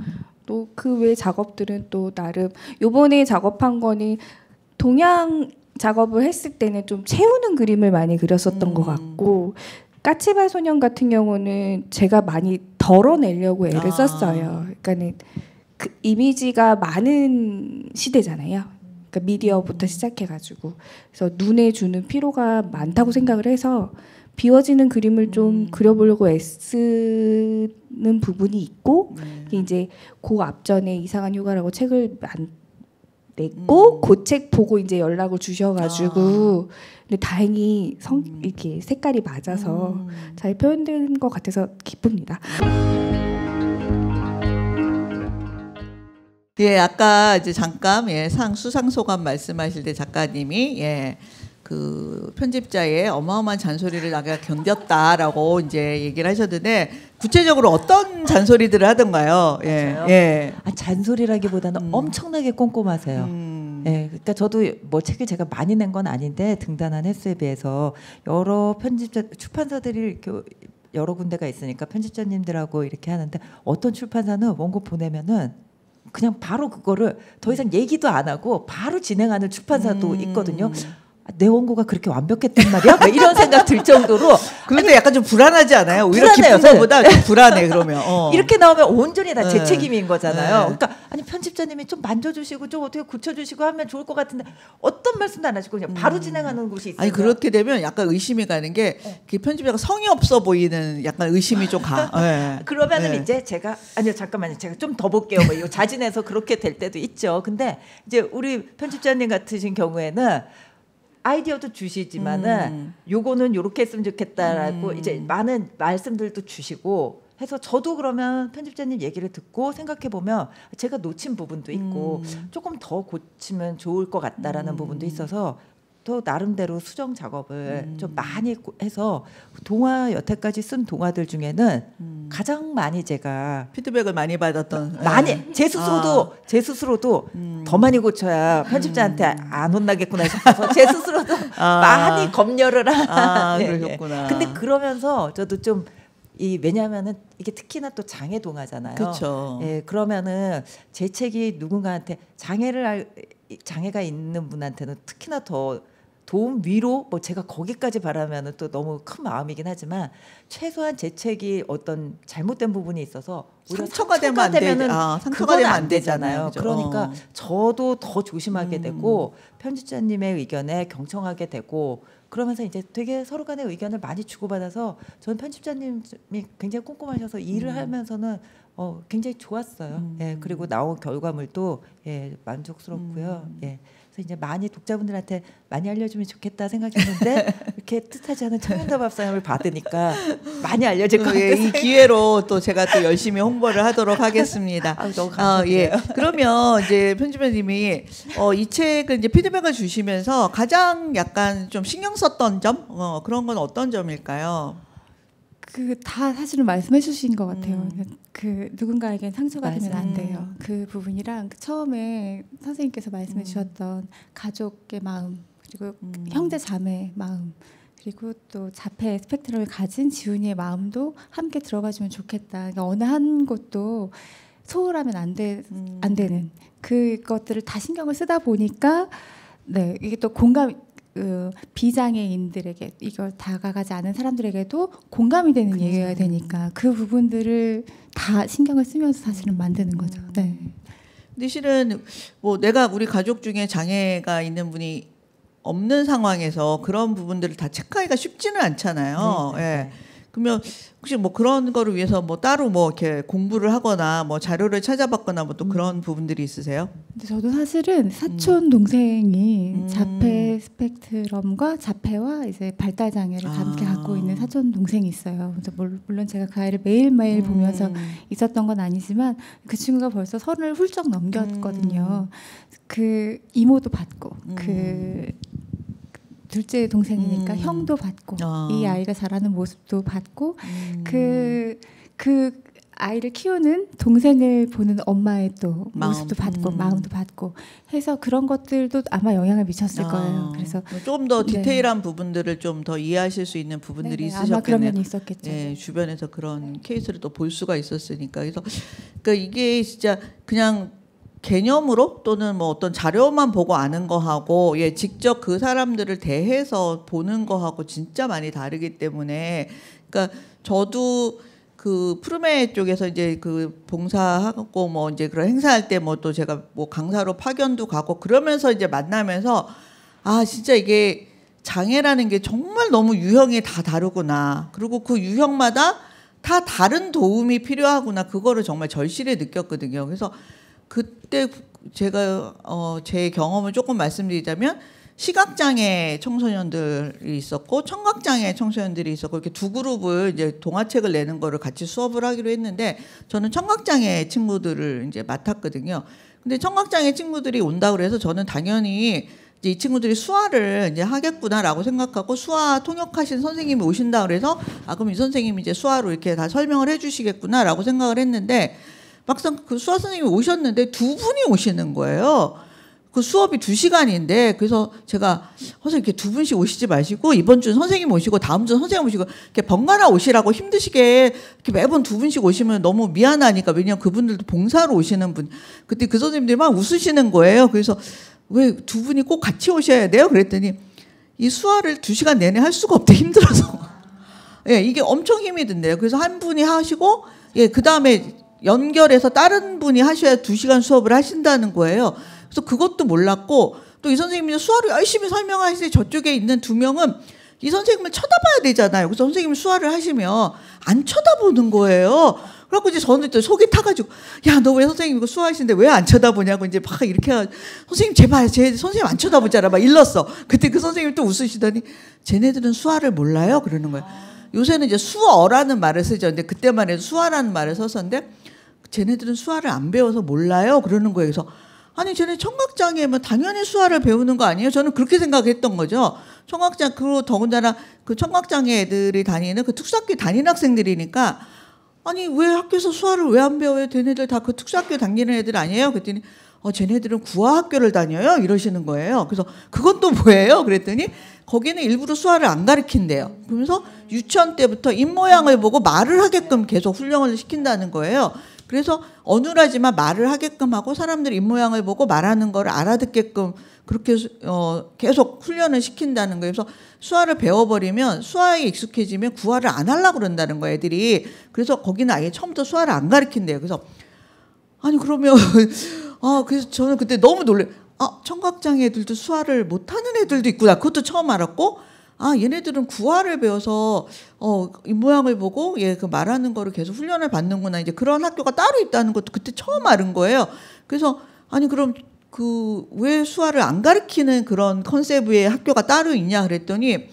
또 그 외 작업들은 또 나름 요번에 작업한 거는 동양 작업을 했을 때는 좀 채우는 그림을 많이 그렸었던 것 같고 까치발 소년 같은 경우는 제가 많이 덜어내려고 애를 썼어요. 그러니까는 그 이미지가 많은 시대잖아요. 그러니까 미디어부터 시작해가지고 그래서 눈에 주는 피로가 많다고 생각을 해서 비워지는 그림을 좀 그려보려고 애쓰는 부분이 있고 이제 그 앞전에 이상한 휴가라고 책을 냈고 그 책 보고 이제 연락을 주셔가지고 근데 다행히 이렇게 색깔이 맞아서 잘 표현된 것 같아서 기쁩니다. 예, 아까 이제 잠깐 수상 소감 말씀하실 때 작가님이 그 편집자의 어마어마한 잔소리를 내가 견뎠다라고 이제 얘기를 하셨는데 구체적으로 어떤 잔소리들을 하던가요? 잔소리라기보다는 엄청나게 꼼꼼하세요. 그러니까 저도 뭐 책을 제가 많이 낸 건 아닌데 등단한 횟수에 비해서 여러 출판사들이 이렇게 여러 군데가 있으니까 편집자님들하고 이렇게 하는데 어떤 출판사는 원고 보내면은 그냥 바로 그거를 더 이상 얘기도 안 하고 바로 진행하는 출판사도 있거든요. 내 원고가 그렇게 완벽했단 말이야? 뭐 이런 생각 들 정도로. 그런데 약간 좀 불안하지 않아요? 오히려 불안해요. 기쁜 것보다 좀 불안해 그러면. 이렇게 나오면 온전히 다 제 책임인 거잖아요. 그러니까 아니 편집자님이 좀 만져주시고 좀 어떻게 고쳐주시고 하면 좋을 것 같은데 어떤 말씀도 안 하시고 그냥 바로 진행하는 곳이 있어요. 아니 그렇게 되면 약간 의심이 가는 게 그 편집자가 성의 없어 보이는 약간 의심이 좀 가. 그러면은 이제 제가 아니요 잠깐만요. 제가 좀 더 볼게요. 뭐 이거 자진해서 그렇게 될 때도 있죠. 근데 이제 우리 편집자님 같으신 경우에는 아이디어도 주시지만은 요거는 요렇게 했으면 좋겠다라고 이제 많은 말씀들도 주시고 해서 저도 그러면 편집자님 얘기를 듣고 생각해 보면 제가 놓친 부분도 있고 조금 더 고치면 좋을 것 같다라는 부분도 있어서 또 나름대로 수정 작업을 좀 많이 해서 동화 여태까지 쓴 동화들 중에는 가장 많이 제가 피드백을 많이 받았던 많이 제 스스로도 더 많이 고쳐야 편집자한테 안 혼나겠구나 싶어서 제 스스로도 많이 검열을 그러셨구나. 근데 그러면서 저도 좀 왜냐하면은 이게 특히나 또 장애 동화잖아요. 그렇죠. 그러면은 제 책이 누군가한테 장애가 있는 분한테는 특히나 더 도움 위로 뭐 제가 거기까지 바라면은 또 너무 큰 마음이긴 하지만 최소한 제 책이 어떤 잘못된 부분이 있어서 상처가 되면 안 되잖아요. 그죠? 그러니까 저도 더 조심하게 되고 편집자님의 의견에 경청하게 되고 그러면서 이제 되게 서로 간의 의견을 많이 주고받아서 저는 편집자님이 굉장히 꼼꼼하셔서 일을 하면서는 굉장히 좋았어요. 그리고 나온 결과물도 만족스럽고요. 그래서 이제 많이 독자분들한테 많이 알려주면 좋겠다 생각했는데 이렇게 뜻하지 않은 청년다밥상을 받으니까 많이 알려질 것 같아요. 이 기회로 또 제가 또 열심히 홍보를 하도록 하겠습니다. 너무 감사드려요. 그러면 이제 편집자님이 이 책을 이제 피드백을 주시면서 가장 약간 좀 신경 썼던 점 그런 건 어떤 점일까요? 다 사실은 말씀해 주신 것 같아요. 그 누군가에겐 상처가 되면 안 돼요. 그 부분이랑 처음에 선생님께서 말씀해 주셨던 가족의 마음 그리고 형제 자매의 마음 그리고 또 자폐 스펙트럼을 가진 지훈이의 마음도 함께 들어가주면 좋겠다. 그러니까 어느 한 곳도 소홀하면 안 되는 그것들을 다 신경을 쓰다 보니까 이게 또 비장애인들에게 이걸 다가가지 않은 사람들에게도 공감이 되는 얘기가 되니까 그 부분들을 다 신경을 쓰면서 사실은 만드는 거죠. 근데 실은 뭐 우리 가족 중에 장애가 있는 분이 없는 상황에서 그런 부분들을 다 체크하기가 쉽지는 않잖아요. 그러면 혹시 뭐 그런 거를 위해서 뭐 따로 뭐 이렇게 공부를 하거나 뭐 자료를 찾아봤거나 뭐 또 그런 부분들이 있으세요? 근데 저도 사실은 사촌 동생이 자폐 스펙트럼과 자폐와 이제 발달 장애를 함께 갖고 있는 사촌 동생이 있어요. 그래서 물론 제가 그 아이를 매일매일 보면서 있었던 건 아니지만 그 친구가 벌써 30을 훌쩍 넘겼거든요. 그 이모도 받고 그 둘째 동생이니까 형도 받고 이 아이가 자라는 모습도 받고 그 아이를 키우는 동생을 보는 엄마의 또 모습도 받고 마음도 받고 해서 그런 것들도 아마 영향을 미쳤을 거예요. 그래서 좀 더 디테일한 부분들을 좀 더 이해하실 수 있는 부분들이 있으셨겠네요. 아마 그런 면이 있었겠죠. 네, 주변에서 그런 케이스를 또 볼 수가 있었으니까. 그래서 그러니까 이게 진짜 그냥 개념으로 또는 뭐 어떤 자료만 보고 아는 거하고 직접 그 사람들을 대해서 보는 거하고 진짜 많이 다르기 때문에 그러니까 저도 그 푸르메 쪽에서 이제 그 봉사하고 뭐 이제 그런 행사할 때 뭐 또 제가 뭐 강사로 파견도 가고 그러면서 이제 만나면서 아 진짜 이게 장애라는 게 정말 너무 유형이 다 다르구나. 그리고 그 유형마다 다 다른 도움이 필요하구나. 그거를 정말 절실히 느꼈거든요. 그래서 그때 제가 제 경험을 조금 말씀드리자면 시각장애 청소년들이 있었고 청각장애 청소년들이 있었고 이렇게 두 그룹을 이제 동화책을 내는 거를 같이 수업을 하기로 했는데 저는 청각장애 친구들을 이제 맡았거든요. 근데 청각장애 친구들이 온다고 그래서 저는 당연히 이제 이 친구들이 수화를 이제 하겠구나라고 생각하고 수화 통역하신 선생님이 오신다 그래서 아 그럼 이 선생님이 이제 수화로 이렇게 다 설명을 해주시겠구나라고 생각을 했는데 막상 그 수화 선생님이 오셨는데 두 분이 오시는 거예요. 그 수업이 2시간인데 그래서 제가 선생님 이렇게 두 분씩 오시지 마시고 이번 주는 선생님 오시고 다음 주는 선생님 오시고 이렇게 번갈아 오시라고 힘드시게 이렇게 매번 두 분씩 오시면 너무 미안하니까 왜냐면 그분들도 봉사로 오시는 분 그때 그 선생님들이 막 웃으시는 거예요. 그래서 왜 두 분이 꼭 같이 오셔야 돼요? 그랬더니 이 수화를 2시간 내내 할 수가 없대 힘들어서 이게 엄청 힘이 든대요. 그래서 한 분이 하시고 그 다음에 연결해서 다른 분이 하셔야 2시간 수업을 하신다는 거예요. 그래서 그것도 몰랐고 또 이 선생님이 수화를 열심히 설명하시는데 저쪽에 있는 2명은 이 선생님을 쳐다봐야 되잖아요. 그래서 선생님이 수화를 하시면 안 쳐다보는 거예요. 그래갖고 이제 저는 또 속이 타가지고 야, 너 왜 선생님 이거 수화하시는데 왜 안 쳐다보냐고 이제 막 이렇게 선생님 제발 제 선생님 안 쳐다보잖아 막 일렀어. 그때 그 선생님이 또 웃으시더니 쟤네들은 수화를 몰라요 그러는 거예요. 요새는 이제 수어라는 말을 쓰죠. 근데 그때만 해도 수화라는 말을 썼었는데 쟤네들은 수화를 안 배워서 몰라요 그러는 거예요. 그래서 아니 쟤네 청각장애면 당연히 수화를 배우는 거 아니에요? 저는 그렇게 생각했던 거죠. 청각장 그리고 더군다나 그 청각장애 애들이 다니는 그 특수학교 다니는 학생들이니까 아니 왜 학교에서 수화를 왜 안 배워요? 쟤네들 다 그 특수학교 다니는 애들 아니에요? 그랬더니 쟤네들은 구화학교를 다녀요 이러시는 거예요. 그래서 그건 또 뭐예요? 그랬더니 거기는 일부러 수화를 안 가르친대요. 그러면서 유치원 때부터 입모양을 보고 말을 하게끔 계속 훈련을 시킨다는 거예요. 그래서 어눌하지만 말을 하게끔 하고 사람들 입모양을 보고 말하는 걸 알아듣게끔 그렇게 계속 훈련을 시킨다는 거예요. 그래서 수화를 배워버리면 수화에 익숙해지면 구화를 안 하려고 그런다는 거예요, 애들이. 그래서 거기는 아예 처음부터 수화를 안 가르친대요. 그래서 아니 그러면 그래서 저는 그때 너무 놀래. 청각장애 애들도 수화를 못하는 애들도 있구나. 그것도 처음 알았고 얘네들은 구화를 배워서 입모양을 보고 그 말하는 거를 계속 훈련을 받는구나. 이제 그런 학교가 따로 있다는 것도 그때 처음 알은 거예요. 그래서 아니 그럼 그 왜 수화를 안 가르치는 그런 컨셉의 학교가 따로 있냐 그랬더니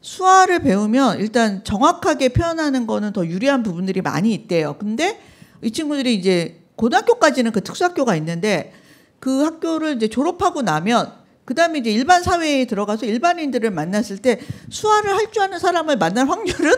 수화를 배우면 일단 정확하게 표현하는 거는 더 유리한 부분들이 많이 있대요. 근데 이 친구들이 이제 고등학교까지는 그 특수학교가 있는데 그 학교를 이제 졸업하고 나면 그다음에 이제 일반 사회에 들어가서 일반인들을 만났을 때 수화를 할 줄 아는 사람을 만날 확률은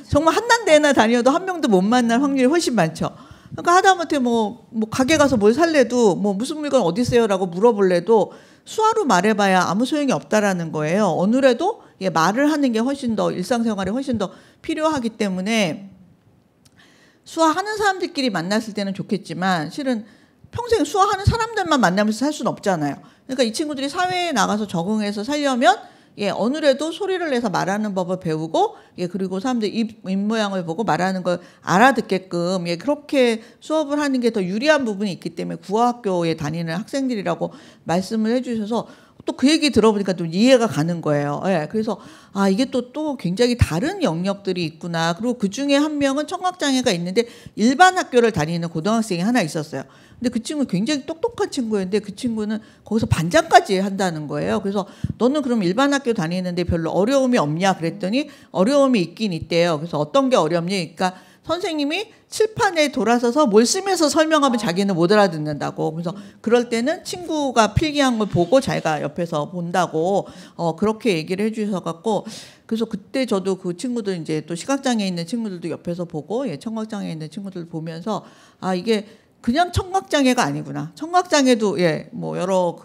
정말 한남대나 다녀도 한 명도 못 만날 확률이 훨씬 많죠. 그러니까 하다못해 뭐 가게 가서 뭘 살래도 뭐 무슨 물건 어디 있어요라고 물어볼래도 수화로 말해봐야 아무 소용이 없다라는 거예요. 어느래도 말을 하는 게 훨씬 더 일상생활에 훨씬 더 필요하기 때문에 수화하는 사람들끼리 만났을 때는 좋겠지만 실은 평생 수화하는 사람들만 만나면서 살 수는 없잖아요. 그러니까 이 친구들이 사회에 나가서 적응해서 살려면 어느래도 소리를 내서 말하는 법을 배우고 그리고 사람들 입 모양을 보고 말하는 걸 알아듣게끔 그렇게 수업을 하는 게 더 유리한 부분이 있기 때문에 구화학교에 다니는 학생들이라고 말씀을 해주셔서 또 그 얘기 들어보니까 좀 이해가 가는 거예요. 그래서 이게 또 굉장히 다른 영역들이 있구나. 그리고 그 중에 한 명은 청각장애가 있는데 일반 학교를 다니는 고등학생이 하나 있었어요. 근데 그 친구 굉장히 똑똑한 친구였는데 그 친구는 거기서 반장까지 한다는 거예요. 그래서 너는 그럼 일반 학교 다니는데 별로 어려움이 없냐 그랬더니 어려움이 있긴 있대요. 그래서 어떤 게 어렵니? 그러니까 선생님이 칠판에 돌아서서 뭘 쓰면서 설명하면 자기는 못 알아듣는다고. 그래서 그럴 때는 친구가 필기한 걸 보고 자기가 옆에서 본다고 그렇게 얘기를 해주셔갖고, 그래서 그때 저도 그 친구들 이제 또 시각장애 있는 친구들도 옆에서 보고 청각장애 있는 친구들 보면서 이게 그냥 청각장애가 아니구나. 청각장애도 뭐 여러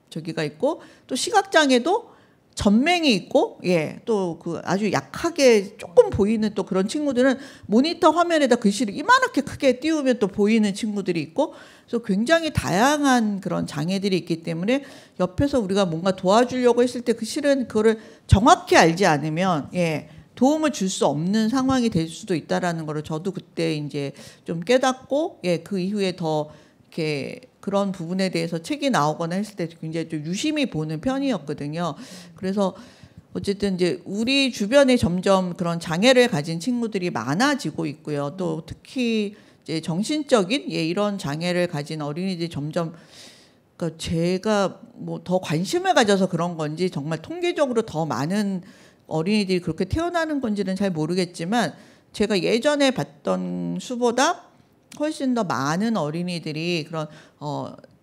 저기가 있고 또 시각장애도 전맹이 있고 또 그 아주 약하게 조금 보이는 또 그런 친구들은 모니터 화면에다 글씨를 이만하게 크게 띄우면 또 보이는 친구들이 있고, 그래서 굉장히 다양한 그런 장애들이 있기 때문에 옆에서 우리가 뭔가 도와주려고 했을 때 실은 그거를 정확히 알지 않으면 도움을 줄 수 없는 상황이 될 수도 있다라는 거를 저도 그때 이제 좀 깨닫고 그 이후에 더 이렇게 그런 부분에 대해서 책이 나오거나 했을 때 굉장히 좀 유심히 보는 편이었거든요. 그래서 어쨌든 이제 우리 주변에 점점 그런 장애를 가진 친구들이 많아지고 있고요. 또 특히 이제 정신적인 이런 장애를 가진 어린이들이 점점, 그러니까 제가 뭐 더 관심을 가져서 그런 건지 정말 통계적으로 더 많은 어린이들이 그렇게 태어나는 건지는 잘 모르겠지만, 제가 예전에 봤던 수보다 훨씬 더 많은 어린이들이 그런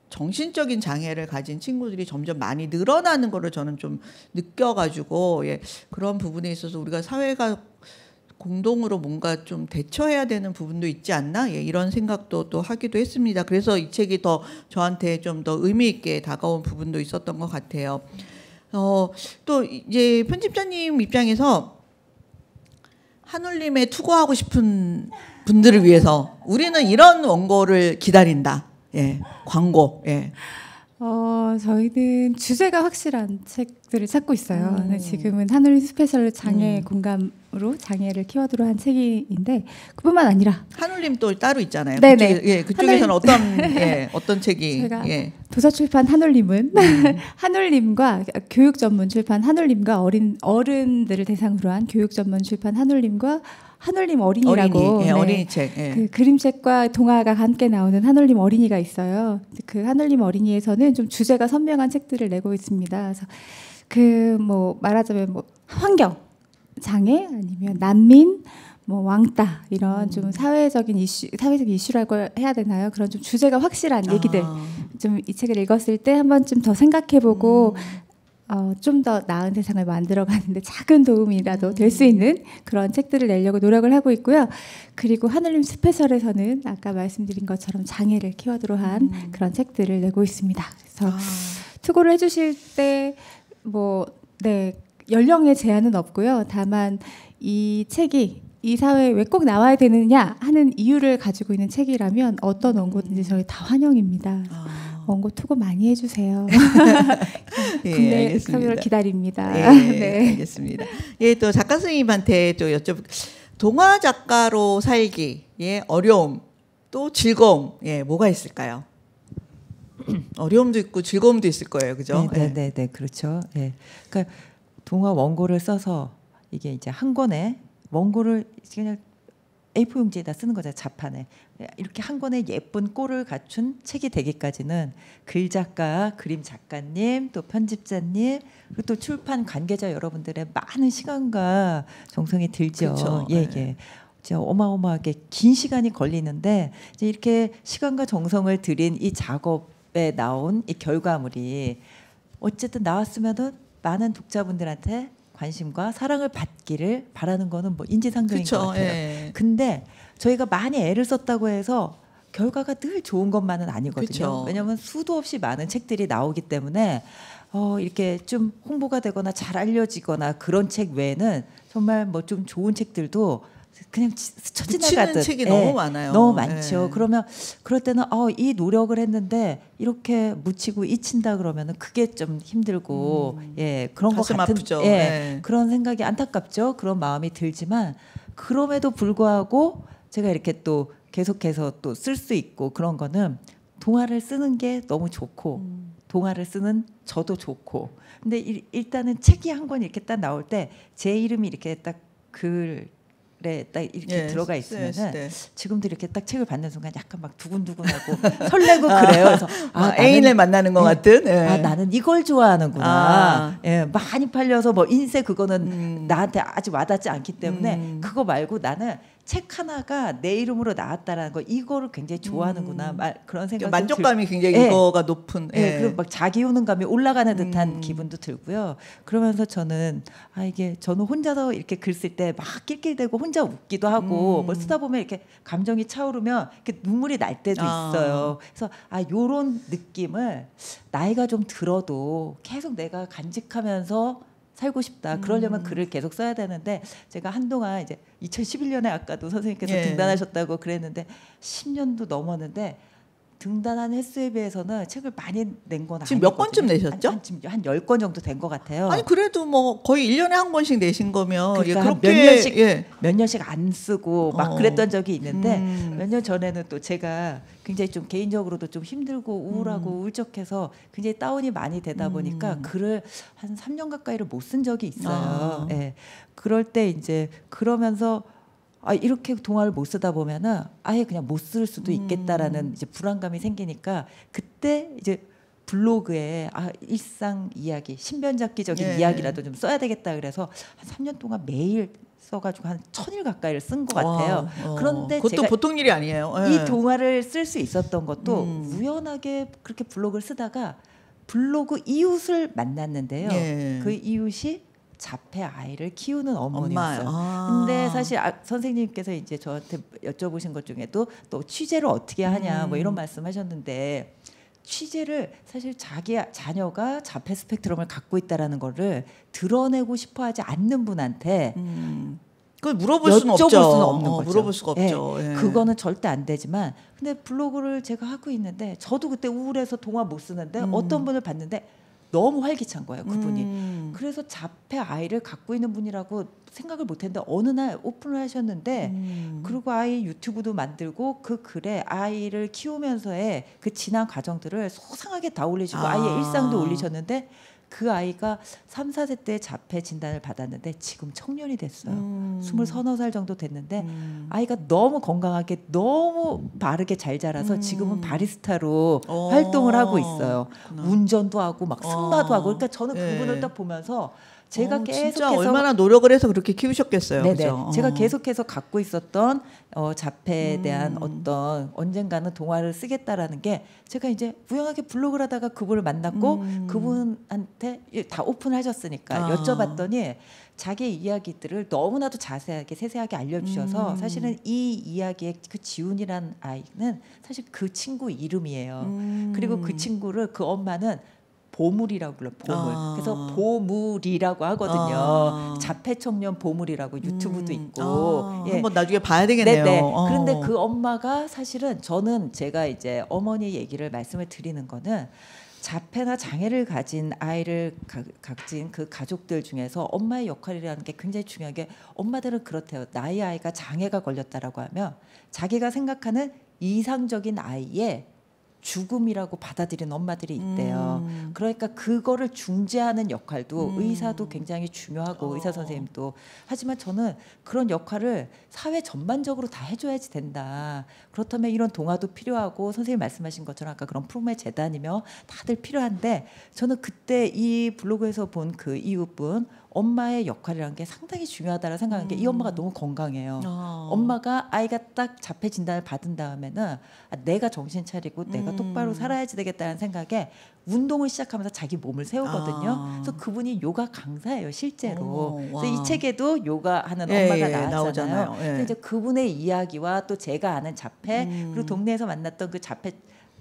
정신적인 장애를 가진 친구들이 점점 많이 늘어나는 거를 저는 좀 느껴가지고 그런 부분에 있어서 우리가 사회가 공동으로 뭔가 좀 대처해야 되는 부분도 있지 않나 이런 생각도 또 하기도 했습니다. 그래서 이 책이 더 저한테 좀 더 의미 있게 다가온 부분도 있었던 것 같아요. 또 이제 편집자님 입장에서 한울림에 투고하고 싶은 분들을 위해서 우리는 이런 원고를 기다린다. 광고. 저희는 주제가 확실한 책들을 찾고 있어요. 지금은 한울림 스페셜 장애 공감으로 장애를 키워드로 한 책인데, 그뿐만 아니라 한울림 또 따로 있잖아요. 네네. 그쪽에서는 어떤 책이? 제가 도서출판 한울림은 한울림과 교육 전문 출판 한울림과 어른들을 대상으로 한 교육 전문 출판 한울림과 한울림 어린이라고 어린이 책, 그 그림책과 동화가 함께 나오는 한울림 어린이가 있어요. 그 한울림 어린이에서는 좀 주제가 선명한 책들을 내고 있습니다. 그래서 그 뭐 말하자면 뭐 환경 장애 아니면 난민 뭐 왕따 이런 좀 사회적 이슈라고 해야 되나요? 그런 좀 주제가 확실한 얘기들 좀 이 책을 읽었을 때 한 번쯤 더 생각해보고 좀 더 나은 세상을 만들어가는데 작은 도움이라도 될 수 있는 그런 책들을 내려고 노력을 하고 있고요. 그리고 한울림 스페셜에서는 아까 말씀드린 것처럼 장애를 키워드로 한 그런 책들을 내고 있습니다. 그래서 투고를 해주실 때 연령의 제한은 없고요. 다만 이 책이 이 사회에 왜 꼭 나와야 되느냐 하는 이유를 가지고 있는 책이라면 어떤 원고든지 저희 다 환영입니다. 원고 투고 많이 해주세요. 국내 참여를 기다립니다. 네, 알겠습니다. 또 작가 선생님한테 또 동화 작가로 살기의 어려움 또 즐거움 뭐가 있을까요? 어려움도 있고 즐거움도 있을 거예요, 그죠? 네, 그렇죠. 그러니까 동화 원고를 써서 이게 이제 한 권에 원고를 그냥 A4 용지에다 쓰는 거죠. 자판에 이렇게 한 권에 예쁜 꼴을 갖춘 책이 되기까지는 글 작가, 그림 작가님, 또 편집자님, 그리고 또 출판 관계자 여러분들의 많은 시간과 정성이 들죠. 그렇죠. 진짜 어마어마하게 긴 시간이 걸리는데 이제 이렇게 시간과 정성을 들인 이 작업에 나온 이 결과물이 어쨌든 나왔으면은 많은 독자분들한테 관심과 사랑을 받기를 바라는 거는 뭐 인지상정인 것 같아요. 근데 저희가 많이 애를 썼다고 해서 결과가 늘 좋은 것만은 아니거든요. 왜냐하면 수도 없이 많은 책들이 나오기 때문에 이렇게 좀 홍보가 되거나 잘 알려지거나 그런 책 외에는 정말 뭐 좀 좋은 책들도 그냥 스쳐 지나가듯 책이 너무 많아요. 너무 많죠. 그러면 그럴 때는 이 노력을 했는데 이렇게 묻히고 잊힌다 그러면은 그게 좀 힘들고 그런 것 같은 아프죠. 그런 생각이 안타깝죠. 그런 마음이 들지만 그럼에도 불구하고 제가 이렇게 또 계속해서 또 쓸 수 있고 그런 거는 동화를 쓰는 게 너무 좋고 동화를 쓰는 저도 좋고 근데 일단은 책이 한 권 이렇게 딱 나올 때 제 이름이 이렇게 딱 딱 이렇게 들어가 있으면은 지금도 이렇게 딱 책을 받는 순간 약간 막 두근두근하고 설레고 그래요. 그래서 애인을 만나는 것 같은. 나는 이걸 좋아하는구나. 많이 팔려서 뭐 인쇄 그거는 나한테 아직 와닿지 않기 때문에 그거 말고 나는 책 하나가 내 이름으로 나왔다라는 거 이거를 굉장히 좋아하는구나 그런 생각이 만족감이 굉장히 이거가 높은 그리고 막 자기 효능감이 올라가는 듯한 기분도 들고요. 그러면서 저는 이게 저는 혼자서 이렇게 글 쓸 때 막 낄낄대고 혼자 웃기도 하고 뭐 쓰다 보면 이렇게 감정이 차오르면 이렇게 눈물이 날 때도 있어요. 그래서 요런 느낌을 나이가 좀 들어도 계속 내가 간직하면서 살고 싶다. 그러려면 글을 계속 써야 되는데 제가 한동안 이제 2011년에 아까도 선생님께서 등단하셨다고 그랬는데 10년도 넘었는데 등단한 횟수에 비해서는 책을 많이 낸 건 아니거든요. 지금 몇 권쯤 내셨죠? 한 10권 정도 된 것 같아요. 아니 그래도 뭐 거의 1년에 한 권씩 내신 거면 그러니까 그렇게 몇 년씩 안 쓰고 막 그랬던 적이 있는데 몇 년 전에는 또 제가 굉장히 좀 개인적으로도 좀 힘들고 우울하고 우울적해서 굉장히 다운이 많이 되다 보니까 글을 한 3년 가까이를 못 쓴 적이 있어요. 예. 그럴 때 이제 그러면서 이렇게 동화를 못 쓰다 보면은 아예 그냥 못 쓸 수도 있겠다라는 이제 불안감이 생기니까 그때 이제 블로그에 일상 이야기, 신변잡기적인 이야기라도 좀 써야 되겠다 그래서 한 3년 동안 매일 써가지고 한 1000일 가까이를 쓴 것 같아요. 그런데 그것도 제가 보통 일이 아니에요. 이 동화를 쓸 수 있었던 것도 우연하게 그렇게 블로그를 쓰다가 블로그 이웃을 만났는데요. 그 이웃이 자폐 아이를 키우는 어머니였어요. 근데 사실 선생님께서 이제 저한테 여쭤보신 것 중에도 또 취재를 어떻게 하냐 뭐 이런 말씀하셨는데 취재를 사실 자기 자녀가 자폐 스펙트럼을 갖고 있다라는 거를 드러내고 싶어하지 않는 분한테 그걸 물어볼 수는 없죠. 수는 없는 거죠. 물어볼 수가 없죠. 그거는 절대 안 되지만 근데 블로그를 제가 하고 있는데 저도 그때 우울해서 동화 못 쓰는데 어떤 분을 봤는데 너무 활기찬 거예요, 그분이. 그래서 자폐 아이를 갖고 있는 분이라고 생각을 못했는데 어느 날 오픈을 하셨는데 그리고 아이 유튜브도 만들고 그 글에 아이를 키우면서의 그 지난 과정들을 소상하게 다 올리시고 아이의 일상도 올리셨는데 그 아이가 3, 4세 때 자폐 진단을 받았는데 지금 청년이 됐어요. 20살 정도 됐는데 아이가 너무 건강하게 너무 바르게 잘 자라서 지금은 바리스타로 활동을 하고 있어요. 그렇구나. 운전도 하고 막 승마도 하고 그러니까 저는 그분을 딱 보면서 제가 계속해서 얼마나 노력을 해서 그렇게 키우셨겠어요. 네네. 그죠? 제가 계속해서 갖고 있었던 자폐에 대한 어떤 언젠가는 동화를 쓰겠다라는 게 제가 이제 우연하게 블로그를 하다가 그분을 만났고 그분한테 다 오픈하셨으니까 여쭤봤더니 자기의 이야기들을 너무나도 자세하게 세세하게 알려주셔서 사실은 이 이야기의 그 지훈이라는 아이는 사실 그 친구 이름이에요. 그리고 그 친구를 그 엄마는 보물이라고 불러요. 보물. 그래서 보물이라고 하거든요. 자폐 청년 보물이라고 유튜브도 있고. 한번 나중에 봐야 되겠네요. 네네. 그런데 그 엄마가 사실은 저는 제가 이제 어머니 얘기를 말씀을 드리는 거는 자폐나 장애를 가진 아이를 가진 그 가족들 중에서 엄마의 역할이라는 게 굉장히 중요한 게 엄마들은 그렇대요. 나의 아이가 장애가 걸렸다라고 하면 자기가 생각하는 이상적인 아이의 죽음이라고 받아들이는 엄마들이 있대요. 그러니까 그거를 중재하는 역할도 의사도 굉장히 중요하고 의사 선생님도 하지만 저는 그런 역할을 사회 전반적으로 다 해줘야지 된다. 그렇다면 이런 동화도 필요하고 선생님 말씀하신 것처럼 아까 그런 프로메 재단이며 다들 필요한데 저는 그때 이 블로그에서 본 그 이웃분 엄마의 역할이라는 게 상당히 중요하다고 생각하는 게 이 엄마가 너무 건강해요. 엄마가 아이가 딱 자폐 진단을 받은 다음에는 내가 정신 차리고 내가 똑바로 살아야지 되겠다는 생각에 운동을 시작하면서 자기 몸을 세우거든요. 그래서 그분이 요가 강사예요, 실제로. 그래서 이 책에도 요가하는 엄마가 나왔잖아요. 그래서 이제 그분의 이야기와 또 제가 아는 자폐 그리고 동네에서 만났던 그 자폐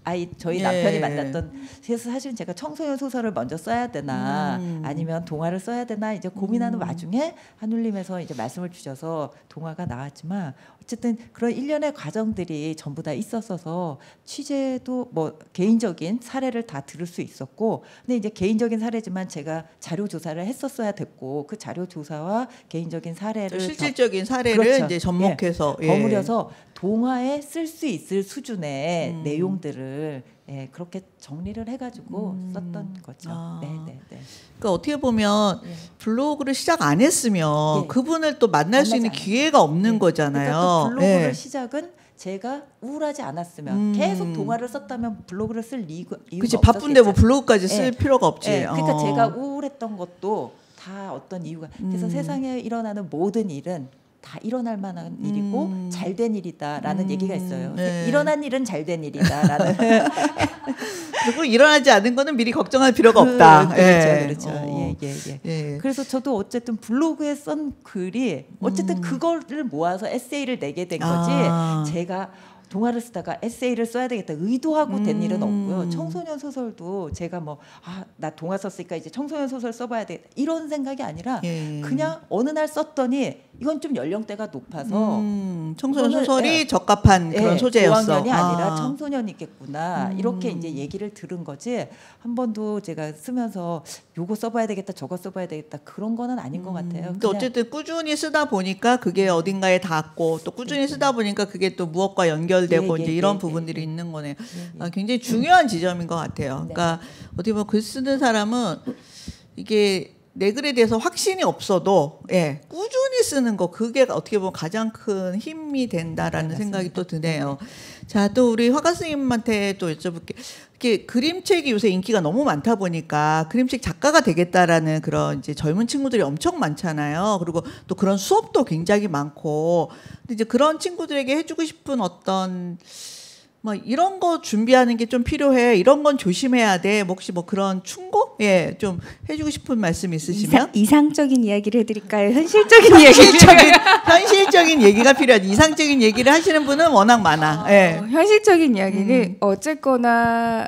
아이 저희 남편이 만났던 그래서 사실은 제가 청소년 소설을 먼저 써야 되나 아니면 동화를 써야 되나 이제 고민하는 와중에 한울림에서 이제 말씀을 주셔서 동화가 나왔지만 어쨌든 그런 일련의 과정들이 전부 다 있었어서 취재도 뭐 개인적인 사례를 다 들을 수 있었고 근데 이제 개인적인 사례지만 제가 자료 조사를 했었어야 됐고 그 자료 조사와 개인적인 사례를 실질적인 사례를 그렇죠. 이제 접목해서 버무려서 동화에 쓸 수 있을 수준의 내용들을 그렇게 정리를 해가지고 썼던 거죠. 네네네. 그러니까 어떻게 보면 블로그를 시작 안 했으면 그분을 또 만날 수 있는 기회가 없는 거잖아요. 그러니까 또 블로그를 시작은 제가 우울하지 않았으면 계속 동화를 썼다면 블로그를 쓸 이유가 그치, 바쁜데 뭐 블로그까지 쓸 필요가 없지. 그러니까 제가 우울했던 것도 다 어떤 이유가 그래서 세상에 일어나는 모든 일은 다 일어날 만한 일이고 잘된 일이다라는 얘기가 있어요. 네. 일어난 일은 잘된 일이다라는. 그리고 일어나지 않은 거는 미리 걱정할 필요가 없다. 그렇죠. 예. 그래서 저도 어쨌든 블로그에 쓴 글이 어쨌든 그거를 모아서 에세이를 내게 된 거지. 제가 동화를 쓰다가 에세이를 써야 되겠다 의도하고 된 일은 없고요. 청소년 소설도 제가 나 동화 썼으니까 이제 청소년 소설 써봐야 되겠다 이런 생각이 아니라 그냥 어느 날 썼더니 이건 좀 연령대가 높아서 청소년 소설이 적합한 그런 소재였어. 5학년이 아니라 청소년이겠구나 이렇게 이제 얘기를 들은 거지. 한 번도 제가 쓰면서 요거 써봐야 되겠다 저거 써봐야 되겠다 그런 거는 아닌 것 같아요. 근데 어쨌든 꾸준히 쓰다 보니까 그게 어딘가에 닿고 또 꾸준히 쓰다 보니까 그게 또 무엇과 연결되고 이제 이런 부분들이 있는 거네요. 굉장히 중요한 지점인 것 같아요. 그러니까 어떻게 보면 글 쓰는 사람은 이게 내 글에 대해서 확신이 없어도 꾸준히 쓰는 거 그게 어떻게 보면 가장 큰 힘이 된다라는 생각이 또 드네요. 자, 또 우리 화가 스님한테 또 여쭤볼게요. 이렇게 그림책이 요새 인기가 너무 많다 보니까 그림책 작가가 되겠다라는 그런 이제 젊은 친구들이 엄청 많잖아요. 그리고 또 그런 수업도 굉장히 많고. 근데 이제 그런 친구들에게 해주고 싶은 어떤 이런 거 준비하는 게 좀 필요해. 이런 건 조심해야 돼. 혹시 그런 충고? 좀 해주고 싶은 말씀 있으시면? 이상적인 이야기를 해드릴까요? 현실적인 현실적인 얘기가 필요하지. 이상적인 얘기를 하시는 분은 워낙 많아. 현실적인 이야기는 어쨌거나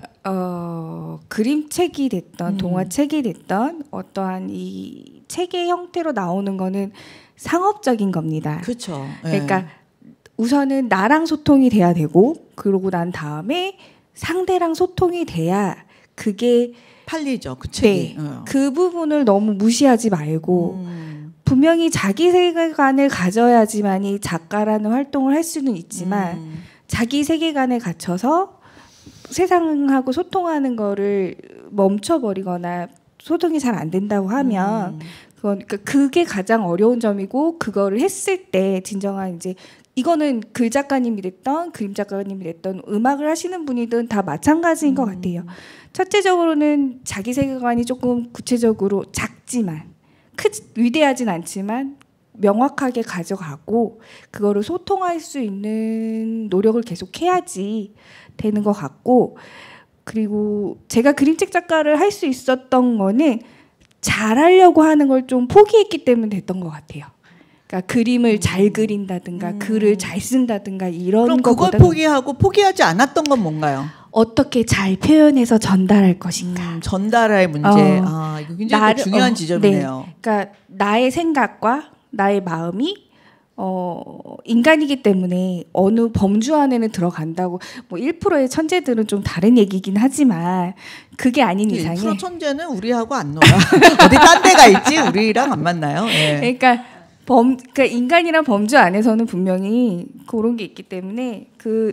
그림책이 됐던 동화책이 됐던 어떠한 이 책의 형태로 나오는 거는 상업적인 겁니다. 그렇죠. 그러니까 우선은 나랑 소통이 돼야 되고 그러고 난 다음에 상대랑 소통이 돼야 그게 팔리죠. 그 책이. 그 부분을 너무 무시하지 말고 분명히 자기 세계관을 가져야지만이 작가라는 활동을 할 수는 있지만 자기 세계관에 갇혀서 세상하고 소통하는 거를 멈춰버리거나 소통이 잘 안 된다고 하면 그게 가장 어려운 점이고 그거를 했을 때 진정한 이제 이거는 글 작가님이 됐던 그림 작가님이 됐던 음악을 하시는 분이든 다 마찬가지인 것 같아요. 첫째적으로는 자기 세계관이 조금 구체적으로 작지만 위대하진 않지만 명확하게 가져가고 그거를 소통할 수 있는 노력을 계속 해야지 되는 것 같고 그리고 제가 그림책 작가를 할 수 있었던 거는 잘하려고 하는 걸 좀 포기했기 때문에 됐던 것 같아요. 그러니까 그림을 잘 그린다든가 글을 잘 쓴다든가 이런 그럼 그걸 포기하고 포기하지 않았던 건 뭔가요? 어떻게 잘 표현해서 전달할 것인가. 전달할 문제. 이거 굉장히 중요한 지점이네요. 네. 그러니까 나의 생각과 나의 마음이 인간이기 때문에 어느 범주 안에는 들어간다고 1%의 천재들은 좀 다른 얘기긴 하지만 그게 아닌 이상에 1% 천재는 우리하고 안 놀아. 어디 딴 데가 있지 우리랑 안 만나요. 그러니까 인간이란 범주 안에서는 분명히 그런 게 있기 때문에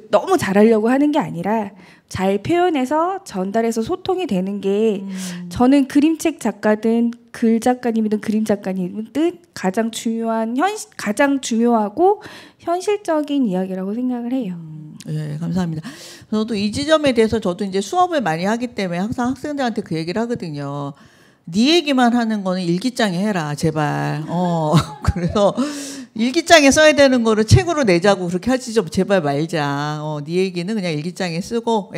너무 잘하려고 하는 게 아니라 잘 표현해서 전달해서 소통이 되는 게 저는 그림책 작가든 글 작가님이든 그림 작가님이든 가장 중요하고 현실적인 이야기라고 생각을 해요. 감사합니다. 저도 이 지점에 대해서 저도 이제 수업을 많이 하기 때문에 항상 학생들한테 그 얘기를 하거든요. 네 얘기만 하는 거는 일기장에 해라 제발. 그래서 일기장에 써야 되는 거를 책으로 내자고 그렇게 하지 좀 제발 말자. 네 얘기는 그냥 일기장에 쓰고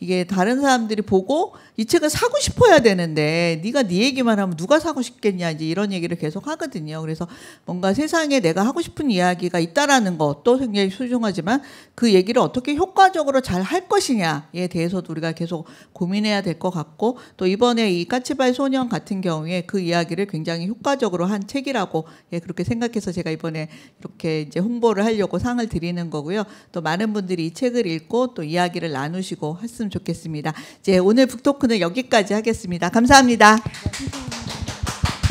이게 다른 사람들이 보고 이 책을 사고 싶어야 되는데 네가 네 얘기만 하면 누가 사고 싶겠냐 이제 이런 얘기를 계속 하거든요. 그래서 뭔가 세상에 내가 하고 싶은 이야기가 있다라는 것도 굉장히 소중하지만 그 얘기를 어떻게 효과적으로 잘 할 것이냐에 대해서도 우리가 계속 고민해야 될 것 같고 또 이번에 이 까치발 소년 같은 경우에 그 이야기를 굉장히 효과적으로 한 책이라고 그렇게 생각해서 제가 이번에 이렇게 이제 홍보를 하려고 상을 드리는 거고요. 또 많은 분들이 이 책을 읽고 또 이야기를 나누시고 했으면 좋겠습니다. 이제 오늘 북토크는 여기까지 하겠습니다. 감사합니다.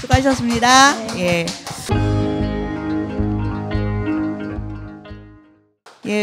수고하셨습니다.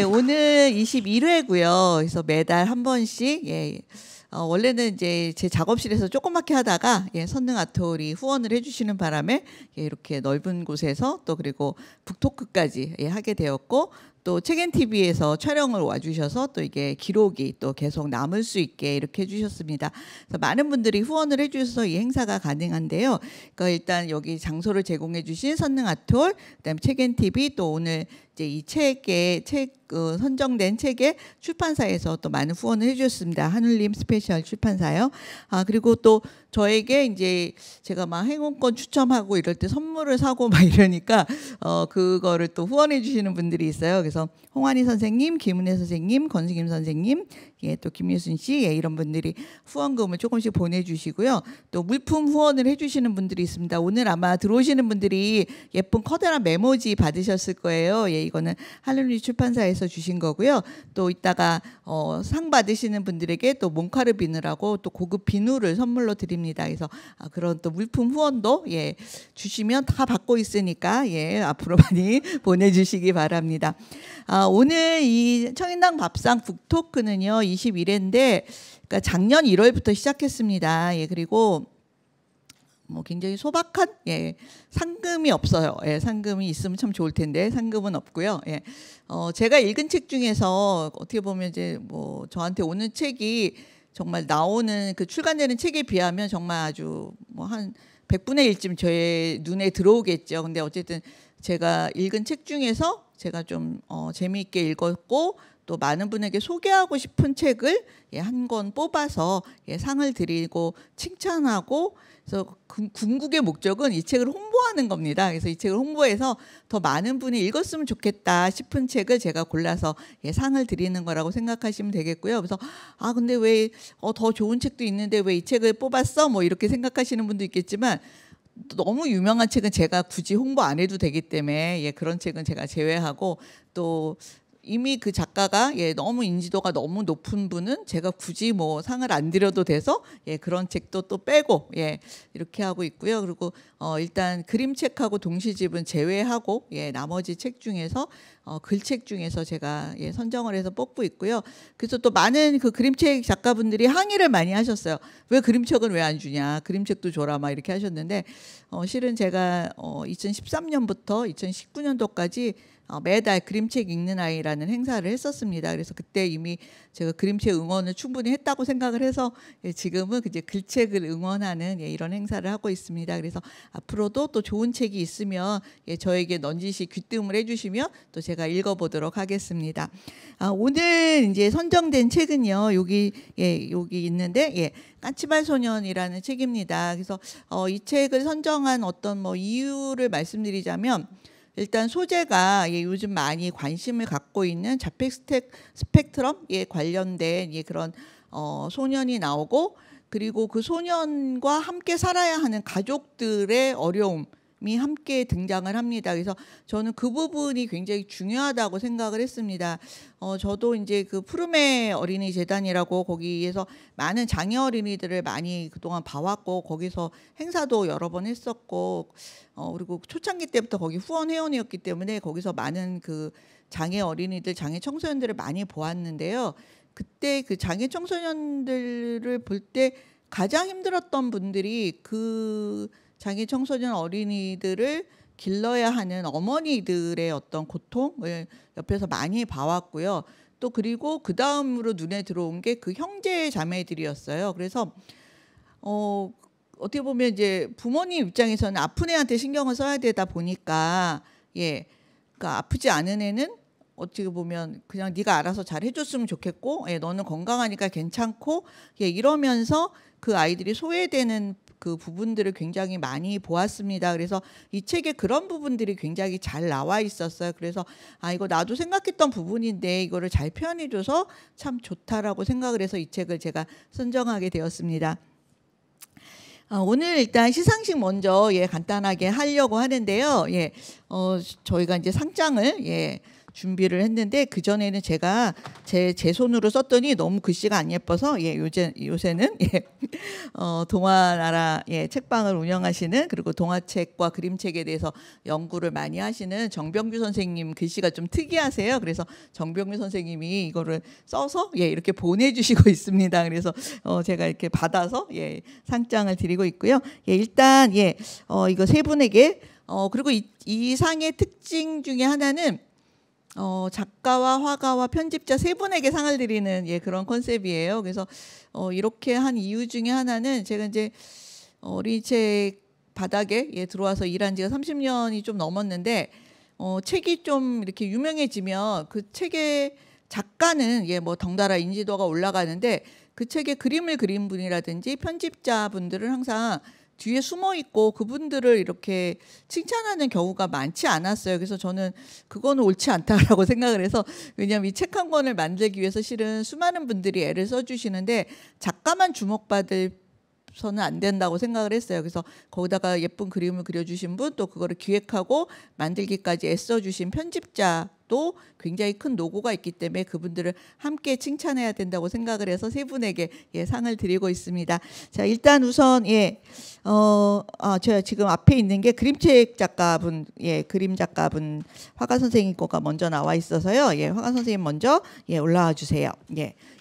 오늘 21회고요. 그래서 매달 한 번씩 원래는 이제 제 작업실에서 조그맣게 하다가 선능 아트홀이 후원을 해주시는 바람에 이렇게 넓은 곳에서 또 그리고 북토크까지 하게 되었고 또 책앤TV에서 촬영을 와주셔서 또 이게 기록이 또 계속 남을 수 있게 이렇게 해주셨습니다. 그래서 많은 분들이 후원을 해주셔서 이 행사가 가능한데요. 그러니까 일단 여기 장소를 제공해주신 선능아톨, 그다음에 책앤TV, 또 오늘 이제 이 책에 선정된 책의 출판사에서 또 많은 후원을 해주셨습니다. 한울림 스페셜 출판사요. 그리고 또 저에게 이제 제가 막 행운권 추첨하고 이럴 때 선물을 사고 막 이러니까 그거를 또 후원해 주시는 분들이 있어요. 그래서 홍환희 선생님, 김은혜 선생님, 권수김 선생님, 예, 또 김예순 씨, 예, 이런 분들이 후원금을 조금씩 보내주시고요. 또 물품 후원을 해주시는 분들이 있습니다. 오늘 아마 들어오시는 분들이 예쁜 커다란 메모지 받으셨을 거예요. 예, 이거는 한울림 출판사에서 주신 거고요. 또 이따가 상 받으시는 분들에게 또 몽카르 비누라고 또 고급 비누를 선물로 드립니다. 그래서 그런 또 물품 후원도 예, 주시면 다 받고 있으니까 예, 앞으로 많이 보내주시기 바랍니다. 오늘 이 청인당 밥상 북토크는요 21회인데 그러니까 작년 1월부터 시작했습니다. 예, 그리고 뭐 굉장히 소박한 예, 상금이 없어요. 예, 상금이 있으면 참 좋을 텐데 상금은 없고요. 예, 제가 읽은 책 중에서 어떻게 보면 이제 뭐 저한테 오는 책이 정말 나오는 그 출간되는 책에 비하면 정말 아주 뭐 한 100분의 1쯤 저의 눈에 들어오겠죠. 근데 어쨌든 제가 읽은 책 중에서 제가 좀 재미있게 읽었고 또 많은 분에게 소개하고 싶은 책을 예, 한 권 뽑아서 예, 상을 드리고 칭찬하고 그래서 궁극의 목적은 이 책을 홍보하는 겁니다. 그래서 이 책을 홍보해서 더 많은 분이 읽었으면 좋겠다 싶은 책을 제가 골라서 예, 상을 드리는 거라고 생각하시면 되겠고요. 그래서 근데 왜 더 좋은 책도 있는데 왜 이 책을 뽑았어? 뭐 이렇게 생각하시는 분도 있겠지만 너무 유명한 책은 제가 굳이 홍보 안 해도 되기 때문에 예, 그런 책은 제가 제외하고 또 이미 그 작가가 예, 너무 인지도가 너무 높은 분은 제가 굳이 뭐 상을 안 드려도 돼서 예, 그런 책도 또 빼고 예, 이렇게 하고 있고요. 그리고 일단 그림책하고 동시집은 제외하고 예, 나머지 책 중에서 글책 중에서 제가 예, 선정을 해서 뽑고 있고요. 그래서 또 많은 그 그림책 작가분들이 항의를 많이 하셨어요. 왜 그림책은 왜 안 주냐? 그림책도 줘라 막 이렇게 하셨는데 실은 제가 2013년부터 2019년도까지 매달 그림책 읽는 아이라는 행사를 했었습니다. 그래서 그때 이미 제가 그림책 응원을 충분히 했다고 생각을 해서 지금은 이제 글책을 응원하는 이런 행사를 하고 있습니다. 그래서 앞으로도 또 좋은 책이 있으면 저에게 넌지시 귀뜸을 해주시면 또 제가 읽어보도록 하겠습니다. 오늘 이제 선정된 책은요 여기 있는데 까치발 소년이라는 책입니다. 그래서 이 책을 선정한 어떤 뭐 이유를 말씀드리자면. 일단 소재가 요즘 많이 관심을 갖고 있는 자폐 스펙트럼에 관련된 그런 소년이 나오고 그리고 그 소년과 함께 살아야 하는 가족들의 어려움이 함께 등장을 합니다. 그래서 저는 그 부분이 굉장히 중요하다고 생각을 했습니다. 저도 이제 그 푸르메 어린이 재단이라고 거기에서 많은 장애 어린이들을 많이 그동안 봐왔고 거기서 행사도 여러 번 했었고 그리고 초창기 때부터 거기 후원 회원이었기 때문에 거기서 많은 그 장애 어린이들, 장애 청소년들을 많이 보았는데요. 그때 그 장애 청소년들을 볼 때 가장 힘들었던 분들이 그 장애 청소년 어린이들을 길러야 하는 어머니들의 어떤 고통을 옆에서 많이 봐왔고요. 또 그리고 그 다음으로 눈에 들어온 게 그 형제 자매들이었어요. 그래서 어떻게 보면 이제 부모님 입장에서는 아픈 애한테 신경을 써야 되다 보니까 그러니까 아프지 않은 애는 어떻게 보면 그냥 네가 알아서 잘 해줬으면 좋겠고 너는 건강하니까 괜찮고 이러면서 그 아이들이 소외되는 그 부분들을 굉장히 많이 보았습니다. 그래서 이 책에 그런 부분들이 굉장히 잘 나와 있었어요. 그래서 이거 나도 생각했던 부분인데 이거를 잘 표현해줘서 참 좋다라고 생각을 해서 이 책을 제가 선정하게 되었습니다. 오늘 일단 시상식 먼저 간단하게 하려고 하는데요. 저희가 이제 상장을 준비를 했는데 그 전에는 제가 제 손으로 썼더니 너무 글씨가 안 예뻐서 요새는 동화나라 책방을 운영하시는 그리고 동화책과 그림책에 대해서 연구를 많이 하시는 정병규 선생님 글씨가 좀 특이하세요. 그래서 정병규 선생님이 이거를 써서 이렇게 보내주시고 있습니다. 그래서 제가 이렇게 받아서 상장을 드리고 있고요. 일단 이거 세 분에게 그리고 이 상의 특징 중에 하나는 작가와 화가와 편집자 세 분에게 상을 드리는 그런 컨셉이에요. 그래서 이렇게 한 이유 중에 하나는 제가 이제 어린 책 바닥에 들어와서 일한 지가 30년이 좀 넘었는데 책이 좀 이렇게 유명해지면 그 책의 작가는 뭐 덩달아 인지도가 올라가는데 그 책에 그림을 그린 분이라든지 편집자분들은 항상 뒤에 숨어 있고 그분들을 이렇게 칭찬하는 경우가 많지 않았어요. 그래서 저는 그거는 옳지 않다라고 생각을 해서, 왜냐하면 이 책 한 권을 만들기 위해서 실은 수많은 분들이 애를 써주시는데 작가만 주목받을 서는 안 된다고 생각을 했어요. 그래서 거기다가 예쁜 그림을 그려주신 분, 또 그거를 기획하고 만들기까지 애써주신 편집자도 굉장히 큰 노고가 있기 때문에 그분들을 함께 칭찬해야 된다고 생각을 해서 세 분에게 상을 드리고 있습니다. 자, 일단 우선 제가 지금 앞에 있는 게 그림책 작가분, 그림 작가분 화가 선생님 거가 먼저 나와 있어서요. 화가 선생님 먼저 올라와 주세요.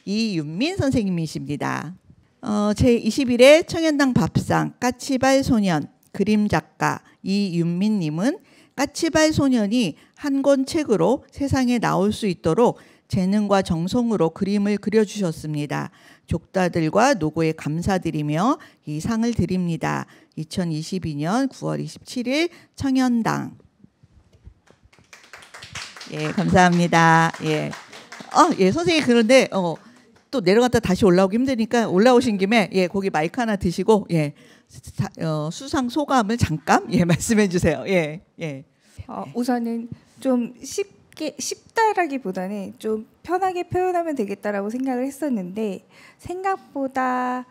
이윤민 선생님이십니다. 제21회 청년당 밥상 까치발 소년 그림작가 이윤민님은 까치발 소년이 한 권 책으로 세상에 나올 수 있도록 재능과 정성으로 그림을 그려주셨습니다. 족다들과 노고에 감사드리며 이 상을 드립니다. 2022년 9월 27일 청년당. 감사합니다. 선생님, 그런데 또 내려갔다 다시 올라오기 힘드니까 올라오신 김에 거기 마이크 하나 드시고 수상 소감을 잠깐 말씀해 주세요. 우선은 좀 쉽다라기보다는 좀 편하게 표현하면 되겠다라고 생각을 했었는데, 생각보다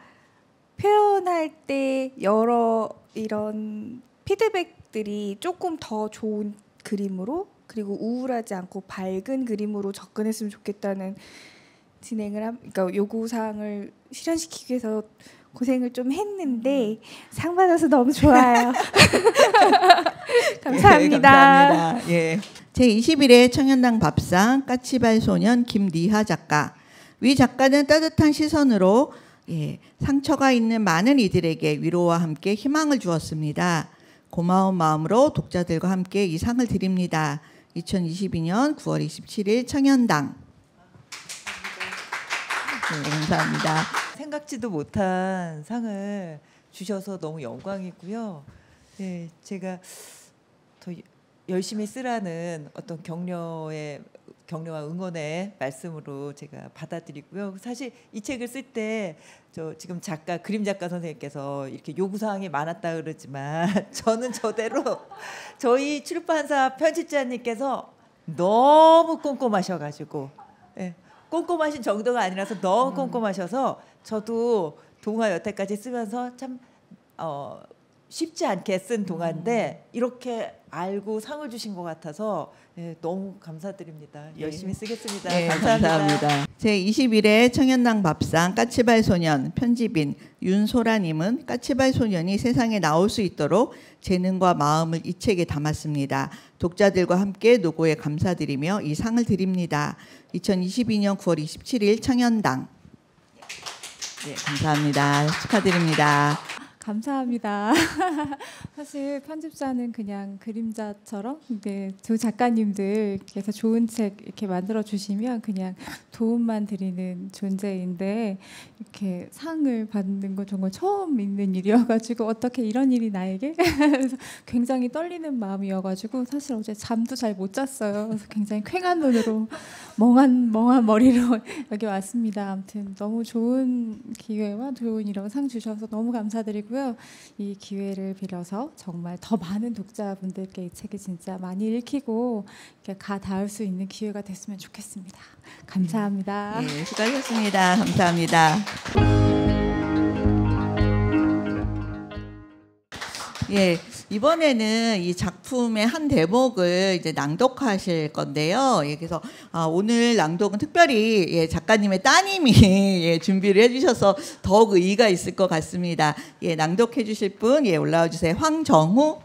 표현할 때 여러 이런 피드백들이 조금 더 좋은 그림으로, 그리고 우울하지 않고 밝은 그림으로 접근했으면 좋겠다는 그러니까 요구사항을 실현시키기 위해서 고생을 좀 했는데 상 받아서 너무 좋아요. 감사합니다. 감사합니다. 제21회 청년당 밥상 까치발 소년 김리하 작가. 위 작가는 따뜻한 시선으로 상처가 있는 많은 이들에게 위로와 함께 희망을 주었습니다. 고마운 마음으로 독자들과 함께 이 상을 드립니다. 2022년 9월 27일 청년당. 감사합니다. 생각지도 못한 상을 주셔서 너무 영광이고요. 제가 더 열심히 쓰라는 어떤 격려와 응원의 말씀으로 제가 받아들이고요. 사실 이 책을 쓸 때 지금 그림 작가 선생님께서 이렇게 요구사항이 많았다 그러지만 저는 저대로 저희 출판사 편집자님께서 너무 꼼꼼하셔가지고 꼼꼼하신 정도가 아니라서 너무 꼼꼼하셔서 저도 동화 여태까지 쓰면서 참 쉽지 않게 쓴 동화인데 이렇게 알고 상을 주신 것 같아서 너무 감사드립니다. 열심히 쓰겠습니다. 감사합니다. 제21회 청년당 밥상 까치발 소년 편집인 윤소라님은 까치발 소년이 세상에 나올 수 있도록 재능과 마음을 이 책에 담았습니다. 독자들과 함께 노고에 감사드리며 이 상을 드립니다. 2022년 9월 27일 청년당. 감사합니다. 축하드립니다. 감사합니다. 사실 편집자는 그냥 그림자처럼 두 작가님들께서 좋은 책 이렇게 만들어 주시면 그냥 도움만 드리는 존재인데, 이렇게 상을 받는 건 정말 처음 있는 일이어가지고 어떻게 이런 일이 나에게? 그래서 굉장히 떨리는 마음이어가지고 사실 어제 잠도 잘 못 잤어요. 그래서 굉장히 퀭한 눈으로 멍한 머리로 여기 왔습니다. 아무튼 너무 좋은 기회와 좋은 이런 상 주셔서 너무 감사드리고요. 이 기회를 빌어서 정말 더 많은 독자분들께 이 책이 진짜 많이 읽히고 이렇게 닿을 수 있는 기회가 됐으면 좋겠습니다. 감사합니다. 수고하셨습니다. 감사합니다. 이번에는 이 작품의 한 대목을 이제 낭독하실 건데요. 그래서 오늘 낭독은 특별히 작가님의 따님이 준비를 해주셔서 더욱 의의가 있을 것 같습니다. 낭독해 주실 분 올라와 주세요. 황정우.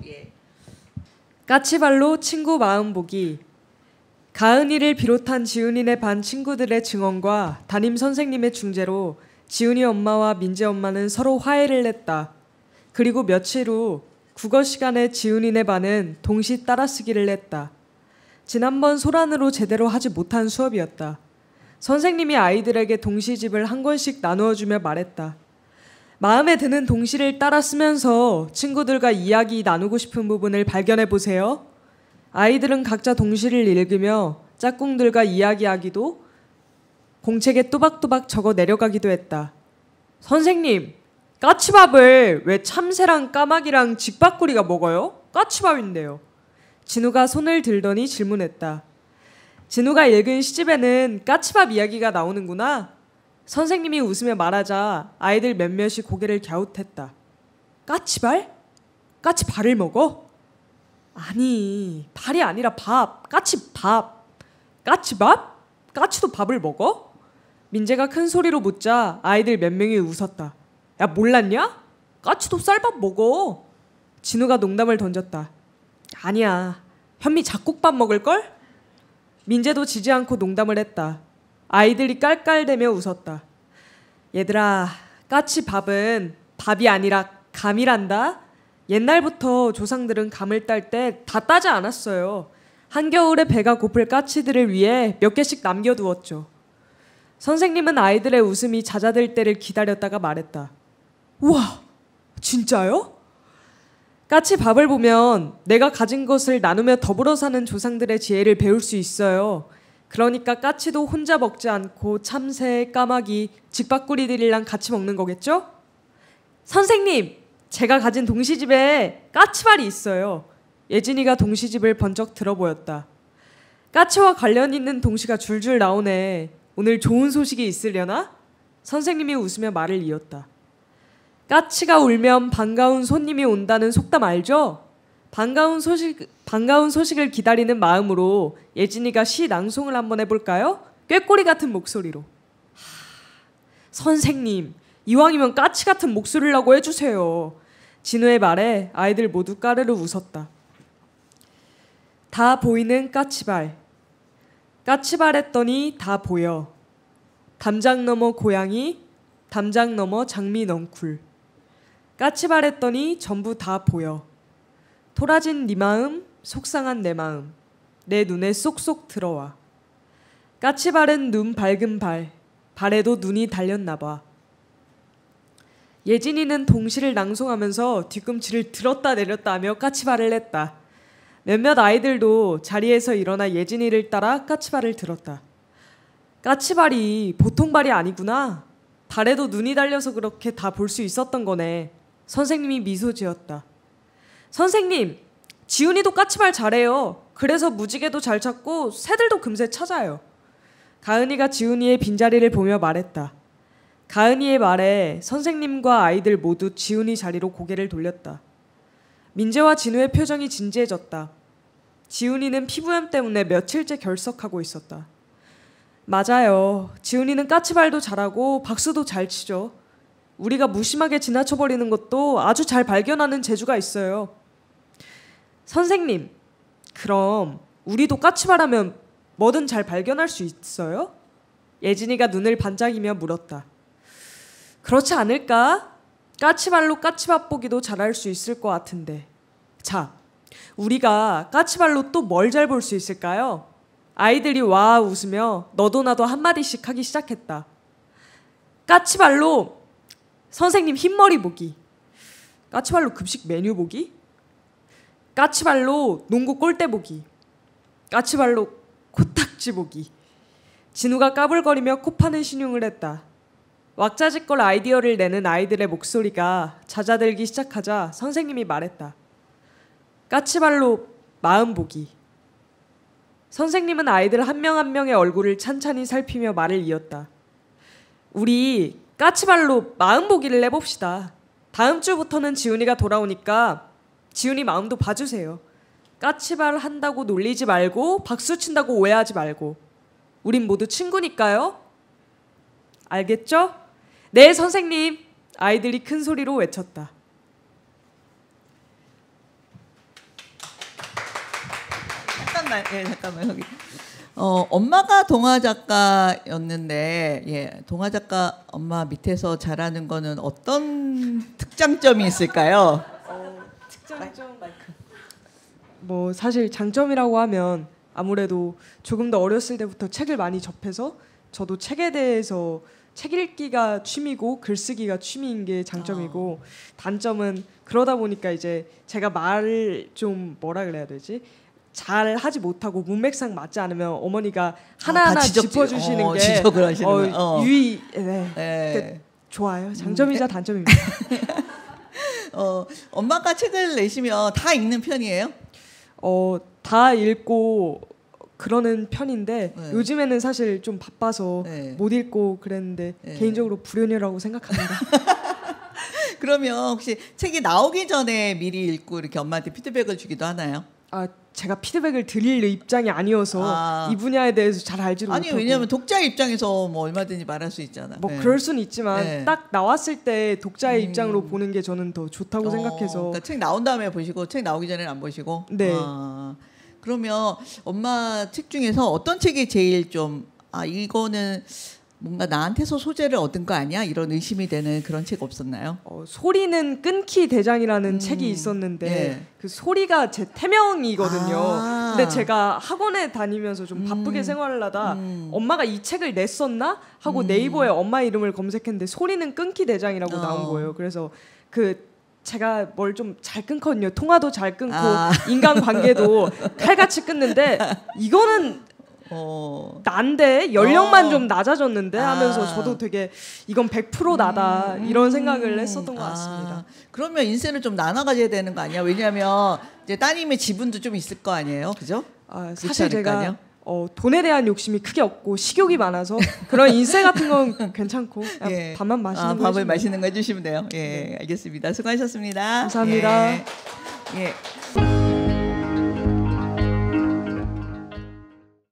까치발로 친구 마음 보기. 가은이를 비롯한 지은이네 반 친구들의 증언과 담임 선생님의 중재로 지은이 엄마와 민재 엄마는 서로 화해를 냈다. 그리고 며칠 후 국어 시간에 지은이네 반은 동시 따라쓰기를 했다. 지난번 소란으로 제대로 하지 못한 수업이었다. 선생님이 아이들에게 동시집을 한 권씩 나누어주며 말했다. 마음에 드는 동시를 따라 쓰면서 친구들과 이야기 나누고 싶은 부분을 발견해 보세요. 아이들은 각자 동시를 읽으며 짝꿍들과 이야기하기도 공책에 또박또박 적어 내려가기도 했다. 선생님, 까치밥을 왜 참새랑 까마귀랑 직박구리가 먹어요? 까치밥인데요. 진우가 손을 들더니 질문했다. 진우가 읽은 시집에는 까치밥 이야기가 나오는구나. 선생님이 웃으며 말하자 아이들 몇몇이 고개를 갸웃했다. 까치발? 까치발을 먹어? 아니, 발이 아니라 밥. 까치밥. 까치밥? 까치도 밥을 먹어? 민재가 큰 소리로 묻자 아이들 몇 명이 웃었다. 야, 몰랐냐? 까치도 쌀밥 먹어. 진우가 농담을 던졌다. 아니야, 현미 잡곡밥 먹을걸? 민재도 지지 않고 농담을 했다. 아이들이 깔깔대며 웃었다. 얘들아, 까치밥은 밥이 아니라 감이란다. 옛날부터 조상들은 감을 딸 때 다 따지 않았어요. 한겨울에 배가 고플 까치들을 위해 몇 개씩 남겨두었죠. 선생님은 아이들의 웃음이 잦아들 때를 기다렸다가 말했다. 우와, 진짜요? 까치밥을 보면 내가 가진 것을 나누며 더불어 사는 조상들의 지혜를 배울 수 있어요. 그러니까 까치도 혼자 먹지 않고 참새, 까마귀, 직박구리들이랑 같이 먹는 거겠죠? 선생님, 제가 가진 동시집에 까치발이 있어요. 예진이가 동시집을 번쩍 들어보였다. 까치와 관련 있는 동시가 줄줄 나오네. 오늘 좋은 소식이 있으려나? 선생님이 웃으며 말을 이었다. 까치가 울면 반가운 손님이 온다는 속담 알죠? 반가운 소식을 기다리는 마음으로 예진이가 시 낭송을 한번 해볼까요? 꾀꼬리 같은 목소리로. 선생님, 이왕이면 까치 같은 목소리라고 해주세요. 진우의 말에 아이들 모두 까르르 웃었다. 다 보이는 까치발. 까치발 했더니 다 보여. 담장 너머 고양이, 담장 너머 장미 넝쿨. 까치발 했더니 전부 다 보여. 토라진 네 마음, 속상한 내 마음. 내 눈에 쏙쏙 들어와. 까치발은 눈 밝은 발. 발에도 눈이 달렸나 봐. 예진이는 동시를 낭송하면서 뒤꿈치를 들었다 내렸다 하며 까치발을 했다. 몇몇 아이들도 자리에서 일어나 예진이를 따라 까치발을 들었다. 까치발이 보통 발이 아니구나. 발에도 눈이 달려서 그렇게 다 볼 수 있었던 거네. 선생님이 미소 지었다. 선생님, 지훈이도 까치발 잘해요. 그래서 무지개도 잘 찾고 새들도 금세 찾아요. 가은이가 지훈이의 빈자리를 보며 말했다. 가은이의 말에 선생님과 아이들 모두 지훈이 자리로 고개를 돌렸다. 민재와 진우의 표정이 진지해졌다. 지훈이는 피부염 때문에 며칠째 결석하고 있었다. 맞아요. 지훈이는 까치발도 잘하고 박수도 잘 치죠. 우리가 무심하게 지나쳐버리는 것도 아주 잘 발견하는 재주가 있어요. 선생님, 그럼 우리도 까치발하면 뭐든 잘 발견할 수 있어요? 예진이가 눈을 반짝이며 물었다. 그렇지 않을까? 까치발로 까치밥 보기도 잘할 수 있을 것 같은데. 자, 우리가 까치발로 또 뭘 잘 볼 수 있을까요? 아이들이 와 웃으며 너도 나도 한마디씩 하기 시작했다. 까치발로 선생님 흰머리 보기. 까치발로 급식 메뉴 보기. 까치발로 농구 골대 보기. 까치발로 코딱지 보기. 진우가 까불거리며 코 파는 신용을 했다. 왁자지껄 아이디어를 내는 아이들의 목소리가 잦아들기 시작하자 선생님이 말했다. 까치발로 마음 보기. 선생님은 아이들 한 명 한 명의 얼굴을 찬찬히 살피며 말을 이었다. 우리 까치발로 마음 보기를 해봅시다. 다음 주부터는 지훈이가 돌아오니까 지훈이 마음도 봐주세요. 까치발 한다고 놀리지 말고 박수 친다고 오해하지 말고. 우린 모두 친구니까요. 알겠죠? 네, 선생님. 아이들이 큰 소리로 외쳤다. 잠깐만 여기. 엄마가 동화 작가였는데, 동화 작가 엄마 밑에서 잘하는 거는 어떤 특장점이 있을까요? 특장점. 뭐 사실 장점이라고 하면 아무래도 조금 더 어렸을 때부터 책을 많이 접해서 저도 책에 대해서 책 읽기가 취미고 글쓰기가 취미인 게 장점이고 단점은 그러다 보니까 이제 제가 말을 좀 뭐라 그래야 되지? 잘 하지 못하고 문맥상 맞지 않으면 어머니가 하나하나 짚어주시는 게 지적을 하시는 유의 네. 좋아요. 장점이자 단점입니다. 엄마가 책을 내시면 다 읽는 편이에요? 다 읽고 그러는 편인데 네. 요즘에는 사실 좀 바빠서 네. 못 읽고 그랬는데 네. 개인적으로 불효녀라고 생각합니다. 그러면 혹시 책이 나오기 전에 미리 읽고 이렇게 엄마한테 피드백을 주기도 하나요? 제가 피드백을 드릴 입장이 아니어서 이 분야에 대해서 잘 알지도 못하고. 아니 왜냐하면 독자 입장에서 뭐 얼마든지 말할 수 있잖아. 뭐 네. 그럴 수는 있지만 네. 딱 나왔을 때 독자의 입장으로 보는 게 저는 더 좋다고 생각해서. 그러니까 책 나온 다음에 보시고 책 나오기 전에는 안 보시고. 네. 그러면 엄마 책 중에서 어떤 책이 제일 좀 이거는 뭔가 나한테서 소재를 얻은 거 아니야? 이런 의심이 되는 그런 책 없었나요? 소리는 끊기 대장이라는 책이 있었는데 네. 그 소리가 제 태명이거든요. 근데 제가 학원에 다니면서 좀 바쁘게 생활을 하다 엄마가 이 책을 냈었나? 하고 네이버에 엄마 이름을 검색했는데 소리는 끊기 대장이라고 나온 거예요. 그래서 제가 뭘 좀 잘 끊거든요. 통화도 잘 끊고 인간관계도 칼같이 끊는데 이거는 난데 연령만 좀 낮아졌는데 하면서 저도 되게 이건 100% 나다 이런 생각을 했었던 것 같습니다. 그러면 인생을 좀 나눠 가져야 되는 거 아니야? 왜냐하면 이제 따님의 지분도 좀 있을 거 아니에요, 그죠? 사실 제가 돈에 대한 욕심이 크게 없고 식욕이 많아서 그런 인쇄 같은 건 괜찮고 예. 밥만 마시는 거 밥을 마시는 거 해주시면 돼요. 예, 알겠습니다. 수고하셨습니다. 감사합니다. 예.